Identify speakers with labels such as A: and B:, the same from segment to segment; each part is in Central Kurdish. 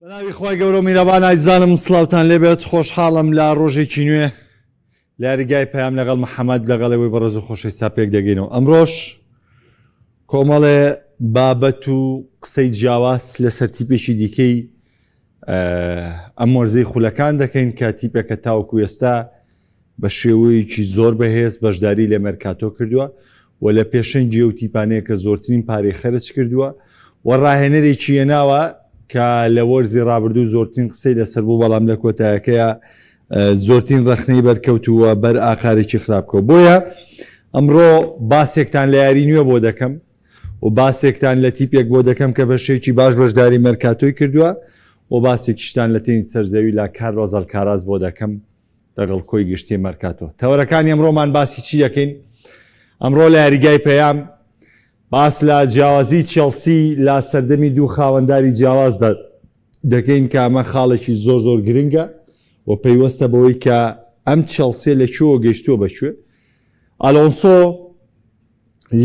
A: بەناوی خۆی گەورە و میرەبان ئازیزانم سڵاوتان لێبێت خۆشحاڵم لە ڕۆژێکی نوێ لە یاریگای پەیام لەگەڵ محەممەد لەگەڵەوەی بەڕێز و خۆشەی ساپێک دەگەینەوە. ئەمڕۆژ کۆمەڵێ بابەت و قسەی جیاواز لەسەر تیپێکی دیکەی ئەم وەرزەی خولەکان دەکەین کە تیپێکە تاوەکو ئێستا بە شێوەیەکی زۆر بەهێز بەشداری لە مەرکاتۆ کردووە و لە پێشەنگی ئەو تیپانەیە کە زۆرترین پارەی خەرج کردووە و ڕاهێنەرێکی هێناوە کە لە وەرزی ڕابردوو زۆرترین قسەی لەسەر بوو، بەڵام لە کۆتایەکەیە زۆرترین ڕەخنەی بەرکەوتووە بەر ئاخارێکی خراپکەوە. بۆیە ئەمڕۆ باسێکتان لە یاری نوێ بۆ دەکەم و باسێکتان لە تیپێک بۆ دەکەم کە بەشێکی باش بەشداری مەرکاتۆی کردووە و باسێکیشتان لە تێنی سەرزەوی لا کارلۆس ئەلکاراز بۆ دەکەم لەگەڵ کۆی گشتی مەرکاتۆ. تەورەکانی ئەمڕۆمان باسی چی دەکەین؟ ئەمڕۆ لە یاریگای پەیام باس لە جیاوازی چێلسی لە سەردەمی دوو خاوەنداری جیاواز دەکەین کە ئەمە خاڵێکی زۆر زۆر گرنگە و پەیوەستە بەوەی کە ئەم چێلسێ لەکوێوە گەیشتووە بەکوێ. ئالۆنسۆ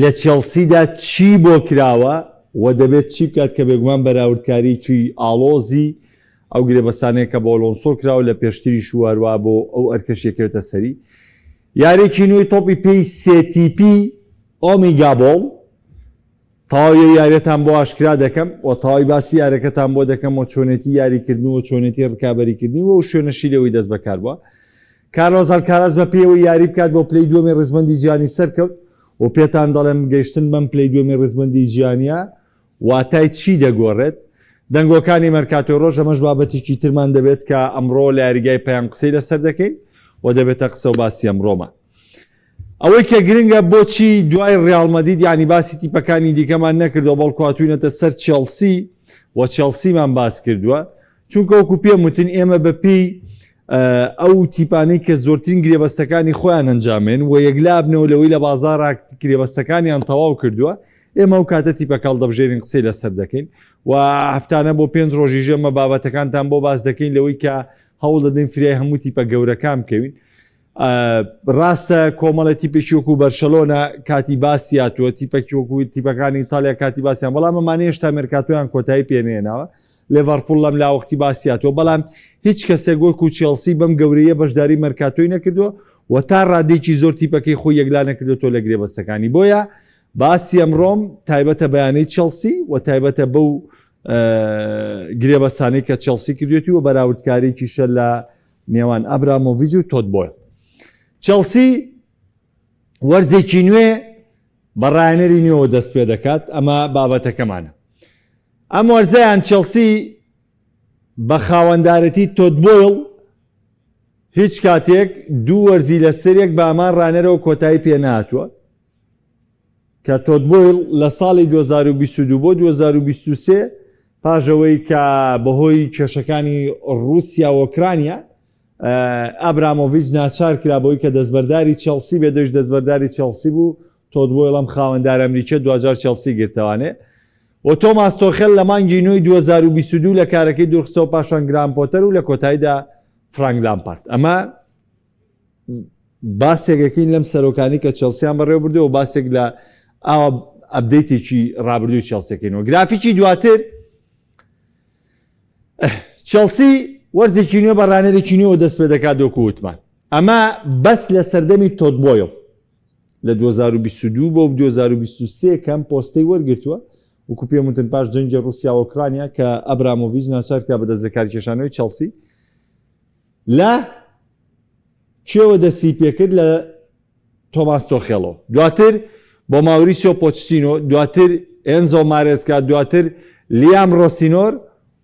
A: لە چێلسیدا چی بۆ کراوە و دەبێت چی بکات کە بێگومان بەراوردکاریی ئالۆزی ئەو گرێبەستانەیە کە بۆ ئۆلۆنسۆ کراوە لە پێشتری شواروا بۆ ئەو ئەرکەشێکێتە سەری. یارێکی نوێی تۆپی پێی سێتیپی ئۆمیگابۆڵ تاوی یاریەتان بۆ ئاشکرا دەکەم و تاوی باسی یارەکەتان بۆ دەکەم و چۆنێتی یاریکردن و چۆنێتی ڕکابەریکردنی و شوێنەشی لەوەی دەست بەکار بووە. کارلۆس ئەلکاراز بە پێوەی یاری بکات بۆ پلەی دووەمی ڕزمەندی جیهانی سەرکەوت و پێتان دەڵێم گەیشتن بەم پلەی دووەمی ڕزمەندی جیهانیە واتای چی دەگۆڕێت. دەنگۆکانی مەرکاتۆ ڕۆژ ئەمەش بابەتێکی ترمان دەبێت کە ئەمڕۆ لە یاریگای پەیام قسەی لەسەر دەکەین و دەبێتە قسە و باسی ئەمڕۆمان. ئەوەی کە گرنگە بۆچی دوای ڕیال مەدرید یعنی باسی تیپەکانی دیکەمان نەکردەوە بەڵکو هاتووینەتە سەر چێلسی و چێلسیمان باس کردووە، چونکە وەکو پێم وتن ئێمە بەپێی ئەو تیپانەی کە زۆرترین گرێبەستەکانی خۆیان ئەنجامێن و یەکلا بنەوە لەوەی لە بازاڕ گرێبەستەکانیان تەواو کردووە، ئێمە ئەو کاتە تیپەکەڵ دەبژێرین قسەی لەسەر دەکەین و هەفتانە بۆ 5 ڕۆژی ژەمە بابەتەکانتان بۆ باس دەکەین لەوەی کە هەوڵ دەدەین فرای هەموو تیپە گەورەکان بکەوین. ڕاستە کۆمەڵە تیپێکی وەکو بەرشەلۆنە کاتی باسی هاتووە، تیپێکی وەکو تیپەکانی ئیتالیا کاتی باسییان، بەڵام ئەمانە هێشتا مێرکاتۆیان کۆتایی پێنێناوە. لێڤەرپوڵ لەم لاوەختی باسی هاتووە، بەڵام هیچ کەسێک وەکو چێلسی بەم گەورەیە بەشداری مەرکاتۆی نەکردووە و تا ڕادێکی زۆر تیپەکەی خۆی یەکلا نەکردوێتەوە لە گرێبەستەکانی. بۆیە باسی ئەمڕۆم تایبەتە بەیانەی چێلسی و تایبەتە بەو گرێبەستانەی کە چێلسی کردوێتی و بەراوردکارێکی شە لە نێوان ئەبرامۆڤیچ و تۆد بۆیل. چێلسی وەرزێکی نوێ بە ڕاهێنەری نوێەوە دەست پێ دەکات، ئەمە بابەتەکەمانە. ئەم وەرزەیان چێلسی بە خاوەندارەتی تۆد بۆیل هیچ کاتێک دوو وەرزی لەسەرێک بە ئەمان ڕانەرەوە کۆتایی پێ نهاتووە کە تۆد بۆیل لە ساڵی 2022 بۆ 2023 پاژەوەی کە بەهۆی کێشەکانی رووسیا و ئۆکرانیا ئابرامۆڤیچ ناچار کرا بۆی کە دەستبەرداری چێلسی بێ، دەشت دەستبەرداری چێلسی بوو. تۆد بۆیل ئەم خاوەندار ئەمریکیە دوجار چێلسی گرتەوانێ و تۆماس تۆخێل لە مانگی نوێی 2022 لە کارەکەی دوورخستەوە پاشان گرام پۆتەر و لە کۆتاییدا فرانک لامپارد. ئەمە باسێکەکەین لەم سەرۆکانی کە چێلسیان بەڕێوە بردەوە و باسێک لە ئەپدەیتێکی ڕابردووی چێلسیەکەینەوە. گرافیکی دواتر چێلسی وەرزێکی نوێ بە ڕانەرێکی نوێەوە دەست پێ دەکات وەکو وتمان. ئەمە بەس لە سەردەمی تۆد بۆیل لە 2022 بۆ 2023 کەم پۆستەی وەرگرتووە وەکو پێم وتن پاش جەنگی رووسیا و ئۆکرانیا کە ئەبرامۆڤیچ ناچار کرا بە دەست لە کارکێشانەوەی چێلسی لە کێوە دەستی پێکرد لە تۆماس تۆخێڵەوە، دواتر بۆ ماوریسیۆ پۆچتینۆ، دواتر ئێنزۆ مارێسکا، دواتر لیام ڕۆسینۆر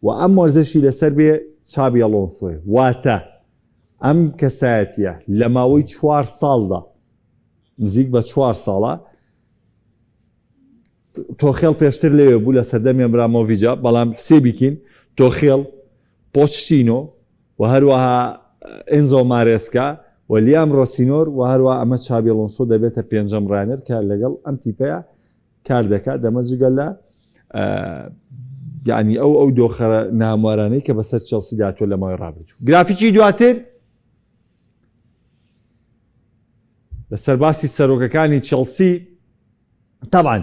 A: و ئەم وەرزەشی لەسەر بێ چابی ئەلۆنسۆی. واتە ئەم کەسایەتیە لە ماوەی 4 ساڵدا نزیک بە 4 ساڵە تۆخێڵ پێشتر لێوێ بوو لە سەردەمی ئەبرامۆڤیچە، بەڵام سێ بیکین تۆخێڵ، پۆچتینۆ و هەروەها ئێنزۆ مارێسکا و لیام ڕۆسینۆر و هەروە ئەمە چابی ئەلۆنسۆ دەبێتە پێنجەم ڕانەر کە لەگەڵ ئەم تیپەیە کار دەکات. دەمەجگە لە یعنی ئەو دۆخە ناموارانەی کە بەسەر چێلسی داتوە لە ماوەی ڕابردوو. گرافیکی دواتر لەسەر باسی سەرۆکەکانی چێلسی، تەبعاً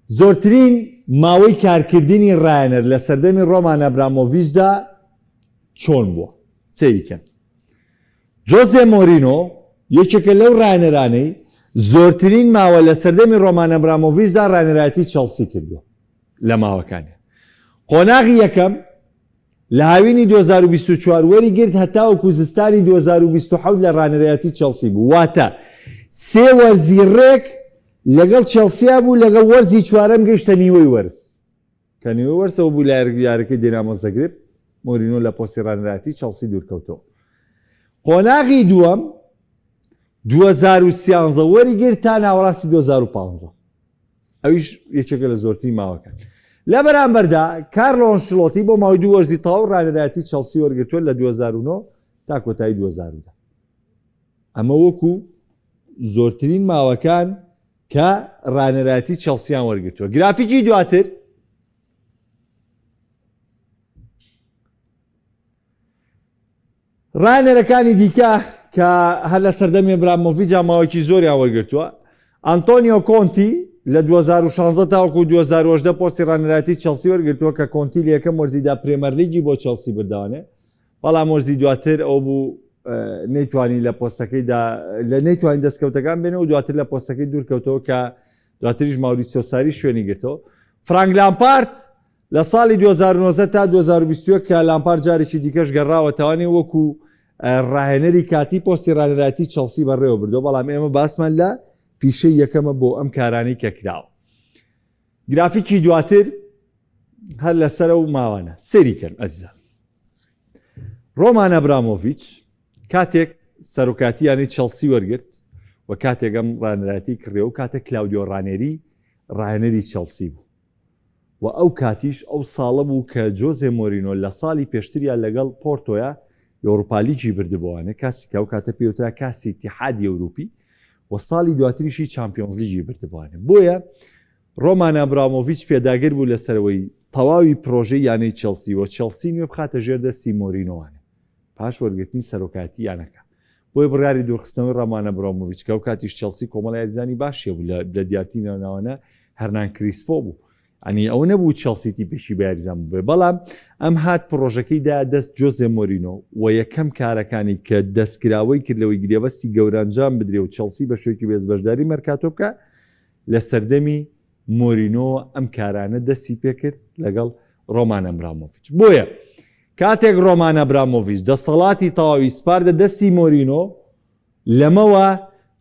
A: زۆرترین ماوەی کارکردنی ڕایەنەر لە سەردەمی ڕۆمان ئەبرامۆڤیچدا چۆن بووە؟ سەیریکەن. جۆزێ مۆرینۆ یەکێکە لەو ڕایەنەرانەی زۆرترین ماوە لە سەردەمی ڕۆمان ئەبرامۆڤیچدا ڕایەنەرایەتی چەڵسی کردووە لە ماوەکانی. قۆناغی یەکەم لە هاوینی 2024 وەریگرت هەتاوەکو زستانی 2027 لە ڕایەنەرایەتی چەڵسی بوو. واتە سێ وەرزی ڕێک لەگەڵ چەڵسیا بوو، لەگەڵ وەرزی چوارەم گەیشتە نیوەی وەرز کە نیوەی وەرزەوە بوو لە یارەکەی دینامۆ زەگرێب. مۆرینۆ لە پۆستی ڕایەنەرایەتی چەڵسی دوورکەوتەوە. قۆناغی دووەم 2013 وەریگرت تا ناوەڕاستی 2015 ئەویش یەکێکە لە زۆرترین ماوەکان. لە بەرامبەردا کارلۆ ئەنشلۆتی بۆ ماوەی دوو وەرزی تەواو ڕایەنەرایەتی چەڵسی وەرگرتووە لە 2009 تا کۆتایی 2010. ئەمە وەکو زۆرترین ماوەکان کە ڕایەنەرایەتی چەڵسییان وەرگرتووە. گرافیکی دواتر ڕایەنەرەکانی دیکە کە هەر لە سەردەمی ئەبرامۆڤیچ ماوەیەکی زۆریان وەرگرتووە. ئەنتۆنیۆ کۆنتی لە 2016 تاوەکو 2018 پۆستی ڕایەنەرایەتی چەڵسی وەرگرتووە کە کۆنتی لە یەکەم وەرزیدا پرێمەر لیگی بۆ چەڵسی بردەوانێ، بەڵام وەرزی دواتر ئەو بوو نەیتوانی لە پۆستەکەیدا لە نەیتوانین دەستکەوتەکان بێنەوە، دواتر لە پۆستەکەی دوورکەوتەوە کە دواتریش ماوریسیۆ ساری شوێنی گرتەوە. فرانک لامپارد لە ساڵی 2019 تا 2021 کە لامپارد جارێکی دیکەش گەڕاوەتەوانی وەکو ڕاهێنەری کاتی پۆستی ڕایەنەرایەتی چەڵسی بەڕێوە بردەوە، بەڵام ئێمە باسمان لە پیشەی یەکەمە بۆ ئەم کارانەی کە کراوە. گرافیکی دواتر هەر لەسەر و ماوانە سەریکەن ئەزیزان. ڕۆمان ئەبرامۆڤیچ کاتێک سەرۆکاتیانی چەڵسی وەرگرت و کاتێک ئەم ڕایەنەرایەتی کڕێ و کاتێک کلاودیۆ ڕانێری ڕایەنەری چەڵسی بوو و ئەو کاتیش ئەو ساڵە بوو کە جۆزێ مۆرینۆ لە ساڵی پێشتریان لەگەڵ پۆرتۆیە ئەوروپا لیگی بردبووانە، کاسی کە ئەو کاتە پێوترا کاسی ئیتیحادی ئەوروپی و ساڵی دواتریشی چامپیۆنز لیگی بردبووانە. بۆیە ڕۆمان ئەبرامۆڤیچ پێداگر بوو لەسەرەوەی تەواوی پرۆژەی یانەی چەڵسی و چەڵسی نوێ بخاتە ژێردەستی مۆرینۆوانە پاش وەرگرتنی سەرۆکاتی یانەکە. بۆیە بڕیاری دوورخستنەوەی ڕۆمان ئەبرامۆڤیچ کە ئەو کاتیش چەڵسی کۆمەڵای یاریزانی باشیە بوو لە دیارتی ناوانە هەرنان کریسپۆ بوو، ئەنی ئەو نەبوو چەڵسیتی پێشی بە یاریزان بووێ، بەڵام ئەم هات پرۆژەکەیدا دەست جۆزێ مۆرینۆ و یەکەم کارەکانی کە دەستکراوەی کردلەوەی گرێبەستی گەورانجام بدرێ و چەڵسی بە شوێکی بێزبەشداری مەرکاتۆ بکە. لە سەردەمی مۆرینۆ ئەم کارانە دەستی پێکرد لەگەڵ ڕۆمان ئەبرامۆڤیچ. بۆیە کاتێک ڕۆمان ئەبرامۆڤیچ دەسەڵاتی تەواوی سپاردە دەستی مۆرینۆ، لەمەوە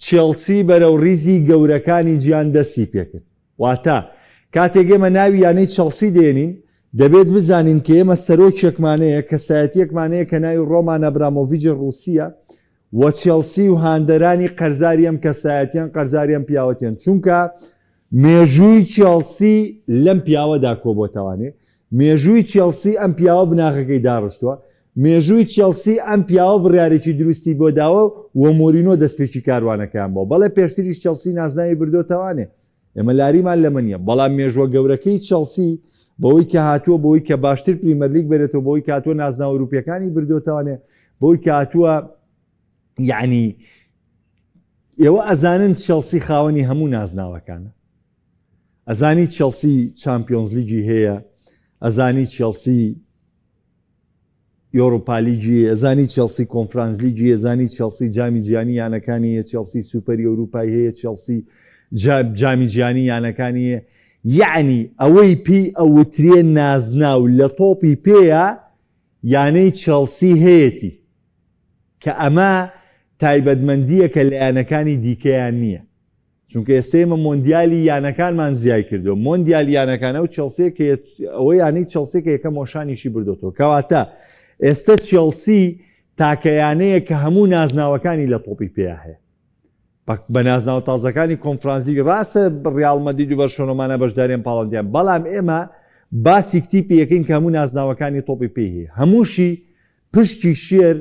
A: چێڵسی بەرەو ریزی گەورەکانی گیان دەستی پێکرد. واتە کاتێک ئێمە ناوی یانەی چەڵسی دێنین دەبێت بزانین کە ئێمە سەرۆکێکمانەیە کە سایەتیەکمانەیە کە ناوی ڕۆمان ئەبرامۆڤیچ ڕووسیە و چێڵسی و هاندەرانی قەرزاری ئەم کەسایەتیان قەرزاریان پیاوەتێن، چونکە مێژووی چێڵسی لەم پیاوەدا کۆبۆتەوانێ، مێژووی چێڵسی ئەم پیاوە بناغەکەی داڕشتووە، مێژووی چێڵسی ئەم پیاوە بڕیارێکی دروستی بۆ داوە و مۆرینۆ دەستپێکی کاروانەکەیان بۆ، بەڵێ پێشتریش چێڵسی نازناوی بردۆتەوانێ، ئێمە لاریمان لەمە نییە، بەڵام مێژوە گەورەکەی چێڵسی بەوەی کە هاتووە بەوەی کە باشتر پریمەر لیگ بێتەوە، بەوەی کە هاتووە نازناو ئەوروپیەکانی بردۆتەوانێ، بەوەی کە هاتووە یعنی ئێوە ئەزانن چێڵسی خاوەنی هەموو نازناوەکانە، ئەزانی چێڵسی چامپیۆنز لیگی هەیە، ئەزانی چێڵسی ئەوروپا لیگی، ئەزانی چێڵسی کۆنفرانس لیگی، ئەزانی چێڵسی جامی جیهانی یانەکانی هەیە، چێڵسی سوپەری ئەوروپای هەیە، چێڵسی جامی جیهانی یانەکانی هەیە. یعنی ئەوەی پێی ئەوترێ نازناو لە تۆپی پێیە یانەی چێڵسی هەیەی کە ئەمە تایبەتمەندیە کە لە یانەکانی دیکەیان نییە، چونکە ئێستێمە مۆندیالی یانەکانمان زیای کردو، مۆندیالی یانەکانە و چێڵسی ئەوەی یانەی چێڵسی کە یەکەم مۆشانیشی بردوتەوە، کەواتە ئێستا چێڵسی تاکەیانەیە کە هەموو نازناوەکانی لە تۆپی پێیا هەیە بە نازناو تازەکانی کۆنفرانسی. ڕاستە ڕیال مەدرید و بەرشۆنۆمانە بەشداریان پاڵەندیان، بەڵام ئێمە باسی کتیپی یەکەین کە هەموو نازناوەکانی تۆپی پێی هەیە، هەمووشی پشتی شێر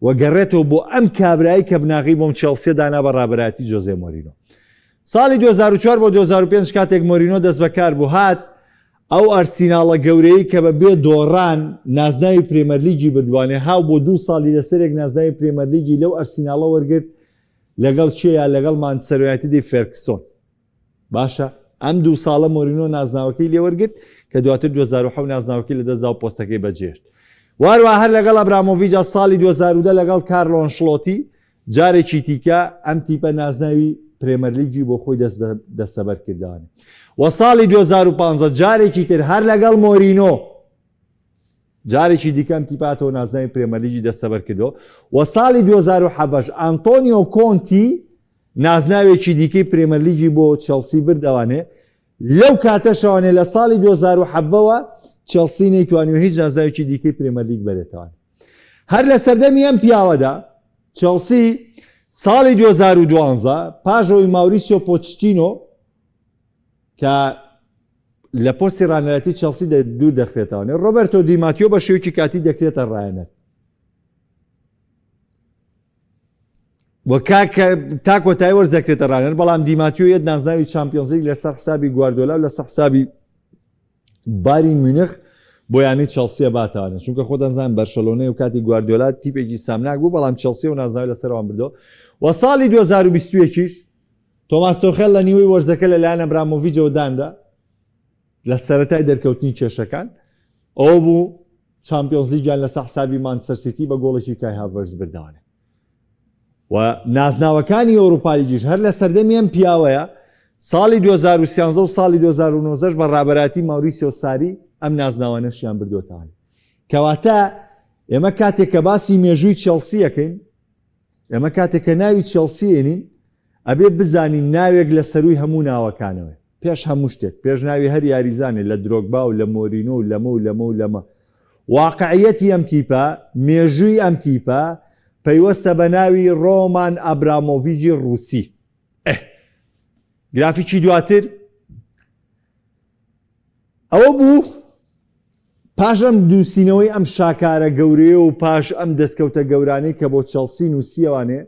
A: وەگەڕێتەوە بۆ ئەم کابرایی کە بناغی بۆم چێڵسیە دانا بە ڕابەراەتی جۆزێ مۆرینۆ. ساڵی 2004 بۆ 2005 کاتێک مۆرینۆ دەست بەکار بوو هات ئەو ئەرسیناڵە گەورەی کە بە بێ دۆڕان نازناوی پرێمەر لیگی بردوانێ، هاو بۆ 2 ساڵی لەسەرێک نازناوی پرێمەر لیگی لەو ئەرسیناڵە وەرگرت لەگەڵ چێە لەگەڵ مانچستەر یونایتێدی فێرگسۆن. باشە ئەم 2 ساڵە مۆرینۆ نازناوەکەی لێوەرگرت کە دواتر 2007 نازناوەکەی لە دەستدا و پۆستەکەی بەجێشت. واروە هەر لەگەڵ ئەبرامۆڤیچ ساڵی 2010 لەگەڵ کارلۆ ئەنشڵۆتی جارێکی دیکە ئەم تیپە نازناوی پرێمەرلیگی بۆ خۆی دەستەبەر کردوانێ. و ساڵی 2015 جارێکی تر هەر لەگەڵ مۆرینۆ جارێکی دیکەم تیپاتەوە نازناوی پرێمەرلیگی دەستەبەر کردەوە. و ساڵی 2007 ئانتۆنیۆ کۆنتی نازناوێکی دیکەی پرێمەرلیگی بۆ چێلسی بردەوانێ. لەو کاتەشەوانێ لە ساڵی 2007ەوە چێلسی نەیتوانی و هیچ نازناوێکی دیکەی پرێمەرلیگ بەرێتەوە. هەر لە سەردەمی ئەم پیاوەدا چێلسی ساڵی 2012 پاژەوەی ماوریسیۆ پۆچتینۆ کە لە پۆستی ڕانەتی چێلسی دوور دەخرێتەوەنێ ڕۆبەرتۆ دیماتیۆ بە شێوکی کاتی دەکرێتە ڕایەنەر وە تا کۆتایی وەرز دەکرێتە ڕانەر بەڵام دیماتیۆ یەک نازناوی چامپیۆنز لیگ لەسەر حسابی گواردیۆلا و لەسەر حسابی بایر مونیخ بۆ یانی چێلسیە باتەوانێت چونکە خۆ دەزانن بەرشەلۆنەی و کاتی گواردیۆلا تیپێکی سامناک بوو بەڵام چێلسی و نازناوی لەسەرەوەم بردەوە. و ساڵی 2021 تۆماس تۆخێل لە نیوەی وەرزەکە لەلایەن ئەبرامۆڤیچەوە دانرا لە سەرەتای دەرکەوتنی کێشەکان ئەوە بوو چامپیۆنز لیگیان لەسەر حسابی مانچستەر سیتی بە گۆڵێکی کای هاڤەرتز بردەوانێت. و نازناوەکانی ئەوروپا لیگیش هەر لە سەردەمی ئەم پیاوەیە ساڵی 2013 و ساڵی 2009 بە ڕابەراتی ماوریسیۆ ساری ئەم نازناوانەشیان بردوێتەوە. کەواتە ئێمە کاتێک کە باسی مێژووی چێلسی یەکەین ئێمە کاتێک کە ناوی چێلسی ێنین ئەبێ بزانین ناوێک لە سەروی هەموو ناوەکانەوە پێش هەموو شتێک پێش ناوی هەر یاریزانێ لە درۆگبا و لە مۆرینۆ و لەمە و لەمە و لەمە. واقعیەتی ئەم تیپە مێژووی ئەم تیپە پەیوەستە بە ناوی ڕۆمان ئەبرامۆڤیچی ڕووسی. گرافیکی دواتر ئەوە بوو پاش ئەم دووسینەوەی ئەم شاکارە گەورەیە و پاش ئەم دەستکەوتە گەورانەی کە بۆ چێلسی نووسیەوانێ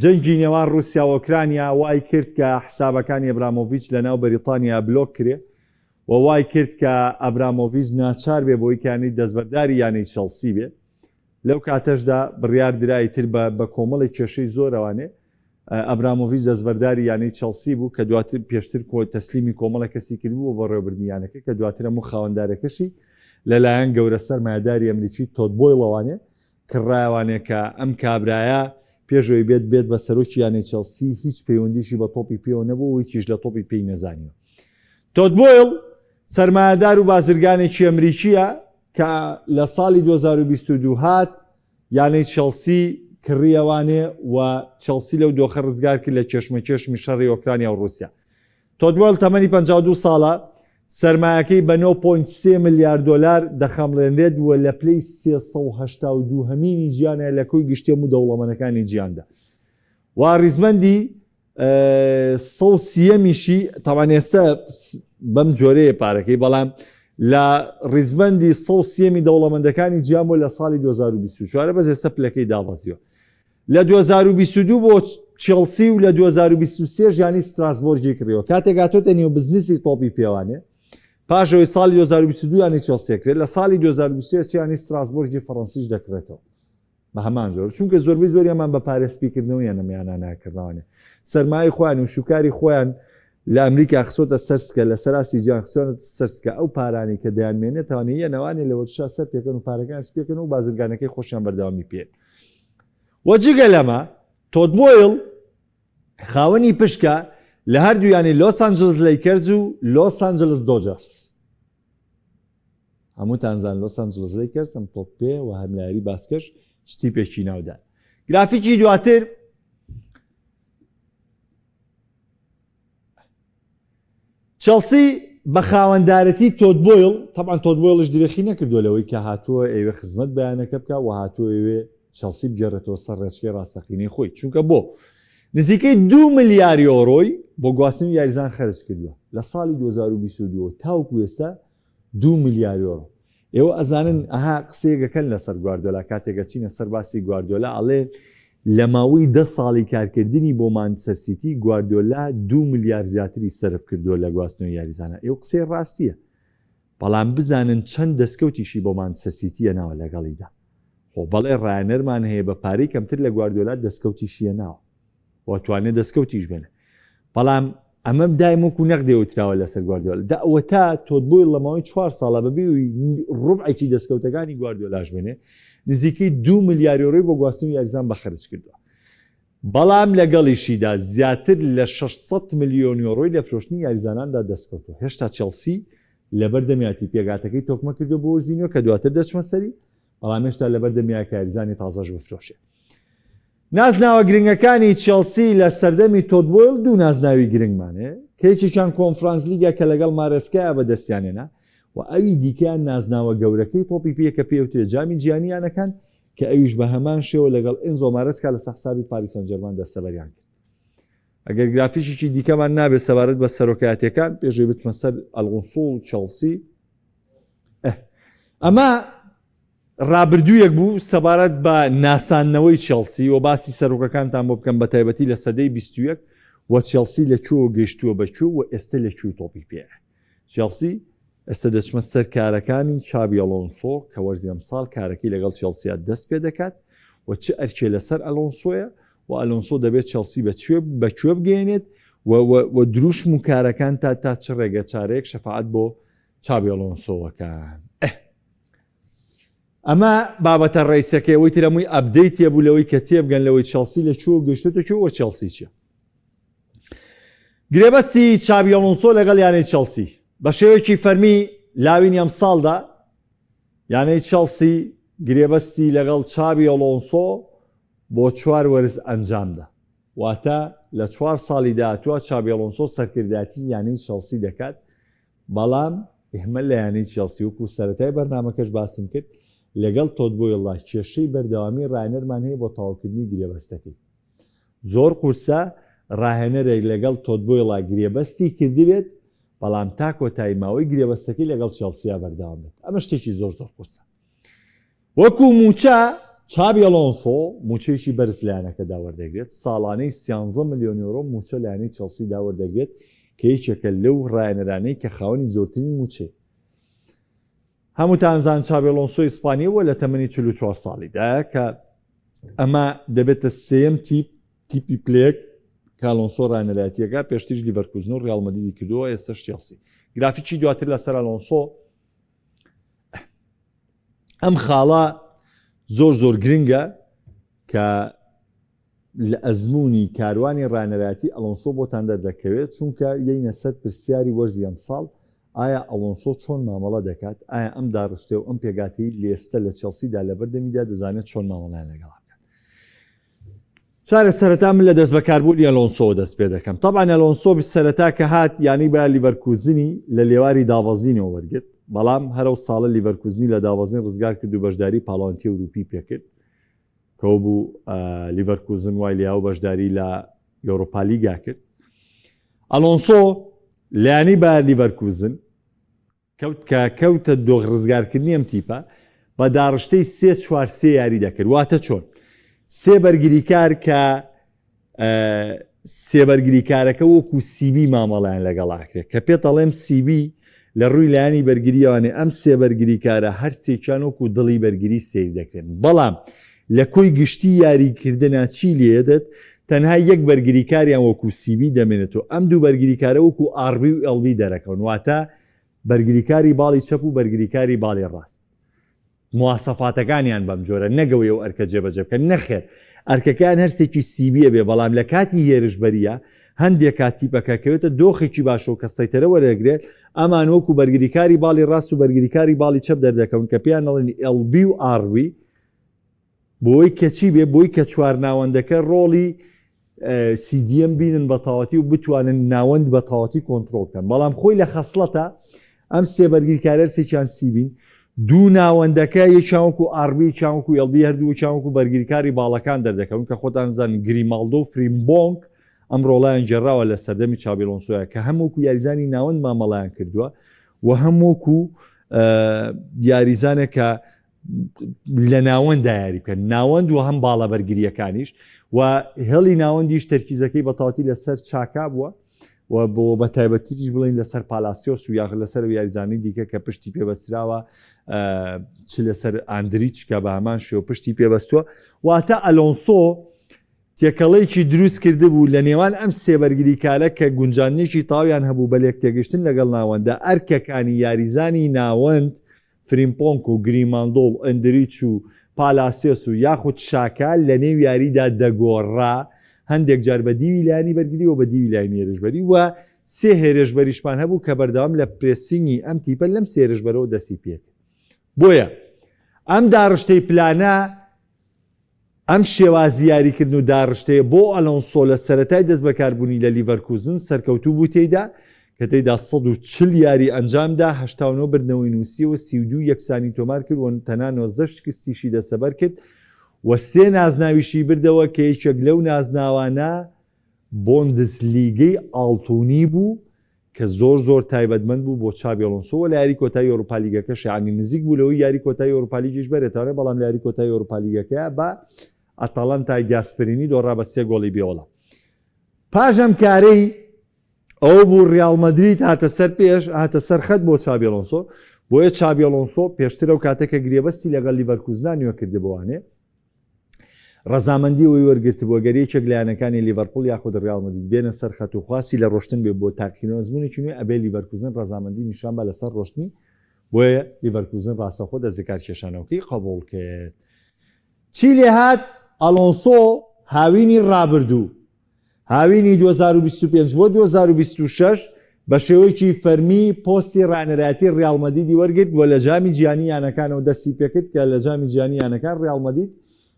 A: جەنگی نێوان رووسیا و ئۆکرانیا وای کرد کە حسابەکانی ئەبرامۆڤیچ لەناو بەریتانیا بلۆک کرێ و وای کرد کە ئەبرامۆڤیچ ناچار بێ بۆی کانی دەستبەرداری یانەی چێلسی بێ. لەو کاتەشدا بڕیار درایی تر بە کۆمەڵی کێشەی زۆرەوانێ ئەبرامۆڤیچ دەستبەرداری یانەی چێلسی بوو کە دواتر پێشتر تەسلیمی کۆمەڵە کەسی کردبوو بە ڕێوەبردنی یانەکە کە دواتر هەموو خاوەندارەکەشی لەلایەن گەورە سەرمایهداری ئەمریکی تۆد بۆیڵەوانێ کڕایوانێ کە ئەم کابرایە پێشەوەی بێت بە سەرۆکی یانەی چێلسی هیچ پەیوەندیشی بە تۆپی پێوە نەبوو هیچیش لە تۆپی پێی نەزانیوە. تۆد بۆیڵ سەرمایهدار و بازرگانێکی ئەمریکیە کە لە ساڵی 2022 هات یانەی چێلسی کڕیەوانێ و چێلسی لەو دۆخە ڕزگار کرد لە کێشمەکێشمی شەڕی ئۆکرانیا و رووسیا. تۆد بۆیڵ تەمەنی 52 ساڵە سەرمایەکەی بە 9.3 ملیارد دلار دەخەمڵێنرێت وە لە پلەی 382 هەمینی گیانە لە کۆی گشتێم و دەوڵەمەندەکانی گیاندا. و ڕیزمەندی 130میشی تاوان ئێستا بەم جۆرەیە پارەکەی بەڵام لە ڕیزمەندی 130می دەوڵەمەندەکانی گیان بۆ لە ساڵی 2024 بەس ئێستا پلەکەی دابەزیوە. لە 2022 بۆ چێلسی و لە 2023 ژیانی ستراسبۆرگی کڕیەوە کاتێک هاتۆتە نێو بزنسی تۆپی پێوانێ پاشەوەی ساڵی 2022 یانی چێلسی کرێت لە ساڵی 2023 یانی ستراسبۆرگی فەڕەنسیش دەکرێتەوە بە هەمان جۆر چونکە زۆربەی زۆریانمان بە پارێزپیکردنەوە یان نەمیانە ناکردنەوەنێ سەرمای خۆیان و شوکاری خۆیان لە ئەمریکا خسۆتە سەرسکە لە سەراسی جیان خسۆنە سەرسکە ئەو پارانی کە دەیانمێنێتەوەنێ یەنەوانێ لە وەرشا سەر پێکەن و پارەکان سپێکن و بازرگانەکەی خۆشیان بەردەوامی پێن. وەجگە لەمە تۆد بۆیڵ خاوەنی پشکە لە هەردوویانی لۆس ئانجلس لیکرز و لۆس ئانجلس دۆجەرس. هەمووتانزان لۆس ئانجلس لیکرز ئەم تۆپێ و هەملایری باسکەش شتی پێکی ناودان. گرافیکی دواتر چێلسی بە خاوەندارەتی تۆد بۆیڵ تەبعاً تۆد بۆیڵش درێخی نەکردووە لەوەی کە هاتووە ئێوێ خزمەت بەیانەکە بکە و هاتووە ئێوێ چێلسی بگەڕێتەوە سەر ڕێچکەی ڕاستەقینەی خۆی چونکە بۆ نزیکەی 2 ملیار یۆرۆی بۆ گواستنی یاریزان خەرج کردووە لە ساڵی 2022 تاوکو ئێستا 2 ملیار یۆرۆ. ئێوە ئەزانن ئەها قسەیەکەکەن لەسەر گواردیۆلا کاتێکە چینە سەر باسی گواردیۆلا ئەڵێ لە ماوەی 10 ساڵی کارکردنی بۆ مانچستەر سیتی گواردیۆلا 2 ملیار زیاتری سەرف کردووە لە گواستنەوەی یاریزانە. ئێوە قسەی ڕاستیە بەڵام بزانن چەند دەستکەوتیشی بۆ مانچستەر سیتیە ناوە لەگەڵیدا. خۆ بەڵێ ڕایەنەرمان هەیە بە پارەی کەمتر لە گواردیۆلا دەستکەوتیشیە ناوە واتوانێت دەستکەوتیش بێنە بەڵام ئەمە دایموەکو نەقدێوتراوە لەسەر گواردیۆلا ئەوە تا تۆتبۆی لەماوەی 4 ساڵە بەبێ ڕوبعێکی دەستکەوتەکانی گواردیۆلاش بێنێ نزیکەی 2 ملیار یۆرۆی بۆ گواستنی یاریزان بەخەرج کردووە بەڵام لەگەڵیشیدا زیاتر لە 600 میلیۆن یۆرۆی لە فرۆشتنی یاریزاناندا دەستکەوتووە هێشتا چێلسی لەبەر دەمیاتی پێگاتەکەی تۆکمە کردو بۆ وەرزینەوە کە دواتر دەچمە سەری بەڵام هێشتا لەبەر دەمیاکە یاریزانی تازەش بفرۆشێ نازناوە گرنگەکانی چێلسی لە سەردەمی تۆتبۆیل دوو نازناوی گرنگمانێ کێکیان کۆنفرانس لیگە کە لەگەڵ مارەسکایە بەدەستیانێنە و ئەوی دیکەیان نازناوە گەورەکەی تۆپی پێکە پێوترێ جامی جیهانیانەکان کە ئەویش بە هەمان شێوە لەگەڵ ئێنزۆ مارەسکا لە سەحسابی پاریس سەن ژەرمان دەستەبەریان کرد ئەگەر گرافیشێکی دیکەمان نابێت سەبارەت بە سەرۆکایەتیەکان پێشەوەی بچمە سەر ئەلغونسۆ و چێلسی ئەمە ڕابردوویەک بوو سەبارەت بە ناساننەوەی چێلسی و باسی سەرۆکەکانتان بۆ بکەم بە تایبەتی لە سەدەی 21 و چێلسی لەکوێوە گەیشتووە بەکوێ و ئێستا لەکوێ تۆپی پێە چێلسی ئێستا دەچمە سەر کارەکانی چابی ئەلۆنسۆ کە وەرزی ئەمساڵ کارەکەی لەگەڵ چێلسیا دەست پێ دەکات و چ ئەرکێ لەسەر ئەلۆنسۆیە و ئەلۆنسۆ دەبێت چێلسی بەکوێ بگەێنێت و دروشم و کارەکان تا چ ڕێگە چارەیەک شەفاعەت بۆ چابی ئەلۆنسۆوەکان ئەمە بابەتە ڕێیسەکەی ئەوەی ترەمووی ئەبدەیتە بوو لەوەی کە تێبگەن لەوەی چێلسی لەکوێوە گەشتێتەوە چێلسی چیە گرێبەستی چابی ئەلۆنسۆ لەگەڵ یانەی چێلسی بە شێوەیەکی فەرمی لاوینی ئەم ساڵدا یانەی چێلسی گرێبەستی لەگەڵ چابی ئەلۆنسۆ بۆ 4 وەرز ئەنجامدا واتە لە 4 ساڵی داهاتووە چابی ئەلۆنسۆ سەرکردایەتی یانەی چێلسی دەکات بەڵام ئێمە لە یانەی چێلسی وەکو سەرەتای بەرنامەکەش باسم کرد لەگەڵ تۆتبۆیڵا کێشەی بەردەوامی ڕاهێنەرمان هەیە بۆ تەواوکردنی گرێبەستەکەی زۆر قورسە ڕاهێنەرێک لەگەڵ تۆتبۆیڵا گرێبەستی کردبێت بەڵام تا کۆتایی ماوەی گرێبەستەکەی لەگەڵ چێلسیا بەردەوام بێت ئەمە شتێکی زۆر قورسە وەکو موچە چابی ئەلۆنسۆ موچەیەکی بەرز لایەنەکە داوەردەگرێت ساڵانەی 13 میلیۆن یۆرۆ موچە لایەنەی چێلسی داوەردەگرێت کە یەکێکە لەو ڕاهێنەرانەی کە خاوەنی زۆرترین موچێ هەمووتانزان چابی ئەلۆنسۆ ئیسپانیەوە لە تەمەنی 44 ساڵیدا کە ئەمە دەبێتە سێم تیپی پلێک کاڵۆنسۆ ڕاهێنەرایەتیەکە پێشتریش لیڤەرکوزن و ڕیاڵ مەدریدی کردووە ئێستاش چێلسی گرافیکی دواتر لەسەر ئەلۆنسۆ ئەم خاڵە زۆر گرنگە کە لە ئەزمموی کاروانی ڕاهێنەرایەتی ئەلۆنسۆ بۆتان دەردەکەوێت چونکە یەینە سەر پرسیاری وەرزی ئەمساڵ ئایا ئەلۆنسۆ چۆن مامەڵە دەکات ئایا ئەم داڕشتێ و ئەم پێگاتی لێستە لە چێلسیدا لەبەردەمیدا دەزانێت چۆن مامەڵیان لەگەڵ بکات چارە سەرەتا من لە دەست بەکاربوونی ئەلۆنسۆ دەست پێ دەکەم طبعاً ئەلۆنسۆ سەرەتا کە هات یانی بە لیڤەرکوزنی لە لێواری داوەزینەوە وەرگرت بەڵام هەرەو ساڵە لیڤەرکوزنی لە داوەزین ڕزگار کرد و بەشداری پاڵەوانتی ئەوروپی پێکرد کە بوو لیڤەرکوزن وای لیا و بەشداری لە یۆرۆپا لیگا کرد ئەلۆنسۆ لایانی بە لیڤەرکوزن کەوتە دۆخ ڕزگارکردنی ئەم تیپە بە داڕشتەی 3-4 یاری دەکرد واتە چۆن سێ بەرگریکار کە سێبەرگریکارەکە وەکو سیبی مامەڵیان لەگەڵاکرێت کە پێ دەڵێم سیبی لە ڕووی لایانی بەرگریەوانێ ئەم سێبەرگریکارە هەر سێکیان وەکو دڵی بەرگری سیر دەکرێن بەڵام لە کۆی گشتی یاریکردنە چی لێدەت تەنها یەک بەرگریکاریان وەکو سیبی دەمێنێتەوە ئەم دوو بەرگریکارە وەکو ئاربی و ئەڵبی دەرەکەون واتە بەرگریکاری باڵی چەپ و بەرگریکاری باڵی ڕاست مواسەفاتەکانیان بەم جۆرە نەگەوێ و ئەرکە جێبەجێ بکەن نەخێر ئەرکەکان هەرسێکی سیبیە بێ بەڵام لە کاتی هێرشبەریە هەندێک کاتیپەکەکەوێتە دۆخێکی باشەوە کە سەیتەرە وەرەگرێت ئەمان وەکو بەرگریکاری باڵی ڕاست و بەرگریکاری باڵی چەپ دەردەکەون کە پێیان دەڵێن ئەڵبی و ئاڕوی بۆی کەچی بێ بۆی کە چوار ناوەندەکە ڕۆڵی سیدیم بینن بە تەواوەتی و بتوانن ناوەند بە تەواوەتی کۆنتڕۆڵ بکەن بەڵام خۆی لە خەسڵەتە ئەم سێ بەرگریکارە سێکیان سیبین دوو ناوەندەکە یەکیانوەکو ئاربی چاوەکو ئەڵبی هەردوو چاوەکو بەرگریکاری باڵەکان دەردەکەون کە خۆتان زانین گریماڵدۆ و فریمبۆنگ ئەم ڕۆڵیان جێراوە لە سەردەمی چابی ئەلۆنسۆیە کە هەمووکو یاریزانی ناوەند مامەڵیان کردووە و هەمووکو دیاریزانە کە لە ناوەندا یاری بکەن ناوەند و هەم باڵە بەرگریەکانیش و هێڵی ناوەندیش تەرکیزەکەی بەتەواوەتی لەسەر چاکا بووە و بۆ بە تایبەتیش بڵین لەسەر پالاسیۆس و یاخ لەسەر یاریزانی دیکە کە پشتی پێبەستراوە چ لەسەر ئاندریچ کە بە هەمان شێوە پشتی پێبەستووە واتە ئەلۆنسۆ تێکەڵەیەکی دروست کرده بوو لە نێوان ئەم سێبەرگری کارە کە گونجانێکی تاویان هەبوو بە لێک تێگەشتن لەگەڵ ناوەندە ئەرکەکانی یاریزانی ناوەند فریمپۆنک و گریماندۆڵ ئەندریچ و پالاسێس و یاخود شاکە لە نێو یاریدا دەگۆڕا هەندێک جار بە دیوی لایانی بەرگری و بە دیوی لایانی هێرشبەری و سێ هێرشبەریشمان هەبوو کە بەردەوام لە پرسینگی ئەم تیپە لەم سێرشبەرەوە دەستی پێک بۆیە ئەم داڕشتەی پلانە ئەم شێوازی یاریکردن و داڕشتەیە بۆ ئەلۆنسۆ لە سەرەتای دەست بەکاربوونی لە لیڤەرکوزن سەرکەوتوو بوو تێیدا کە تێیدا 140 یاری ئەنجامدا 89 بردنەوەی نووسی و 32 یەکسانی تۆمار کرد و تەنها 19 شکستیشی دەسەبەر کرد و سێ نازناویشی بردەوە کە یەکێک لەو نازناوانە بۆندسلیگەی ئاڵتوونی بوو کە زۆر تایبەتمەند بوو بۆ چابی ئەلۆنسۆ و لە یاری کۆتایی ئەوروپا لیگەکەش یعنی نزیک بوو لەوەی یاری کۆتایی ئەوروپا لیگیش بێتەوە بەڵام لە یاری کۆتایی ئەوروپا لیگەکەیە بە ئەتەڵەنتای گاسپرینی دۆڕا بە 3 گۆڵی بێوەڵە پاژەم کارەی ئەو بوو ڕیال مەدرید هاتە سەر پێش هاتە سەر خەت بۆ چابی ئەلۆنسۆ بۆیە چابی ئەلۆنسۆ پێشتر ئەو کاتێکە گرێبەستی لەگەڵ لیڤەرکوزن نوێ کردبووانێ ڕەزامەندی ئەوی وەرگرتبووە گەرەیەکێک لایەنەکانی لیڤەرپوڵ یاخود ڕیال مەدرید بێنە سەر خەت و خواستی لە ڕۆشتن بێ بۆ تاقیکردنەوە زمانێکی نوێ ئەبێ لیڤەرکوزن ڕەزامەندی نیشان بە لەسەر ڕۆشتنی بۆیە لیڤەرکوزن ڕاستەخۆ دەستکار کێشانەوەکەی قبوڵ کرد چی لێ هات ئەلۆنسۆ هاوینی ڕابردوو هاوینی 2025 بۆ 2026 بە شێوەیەکی فەرمی پۆستی ڕانەرایەتی ڕیال مەدریدی وەرگرت بۆ لە جامی جیهانی یانەکانەوە دەستی پێکرد کە لە جامی جیهانی یانەکان ڕیال مەدرید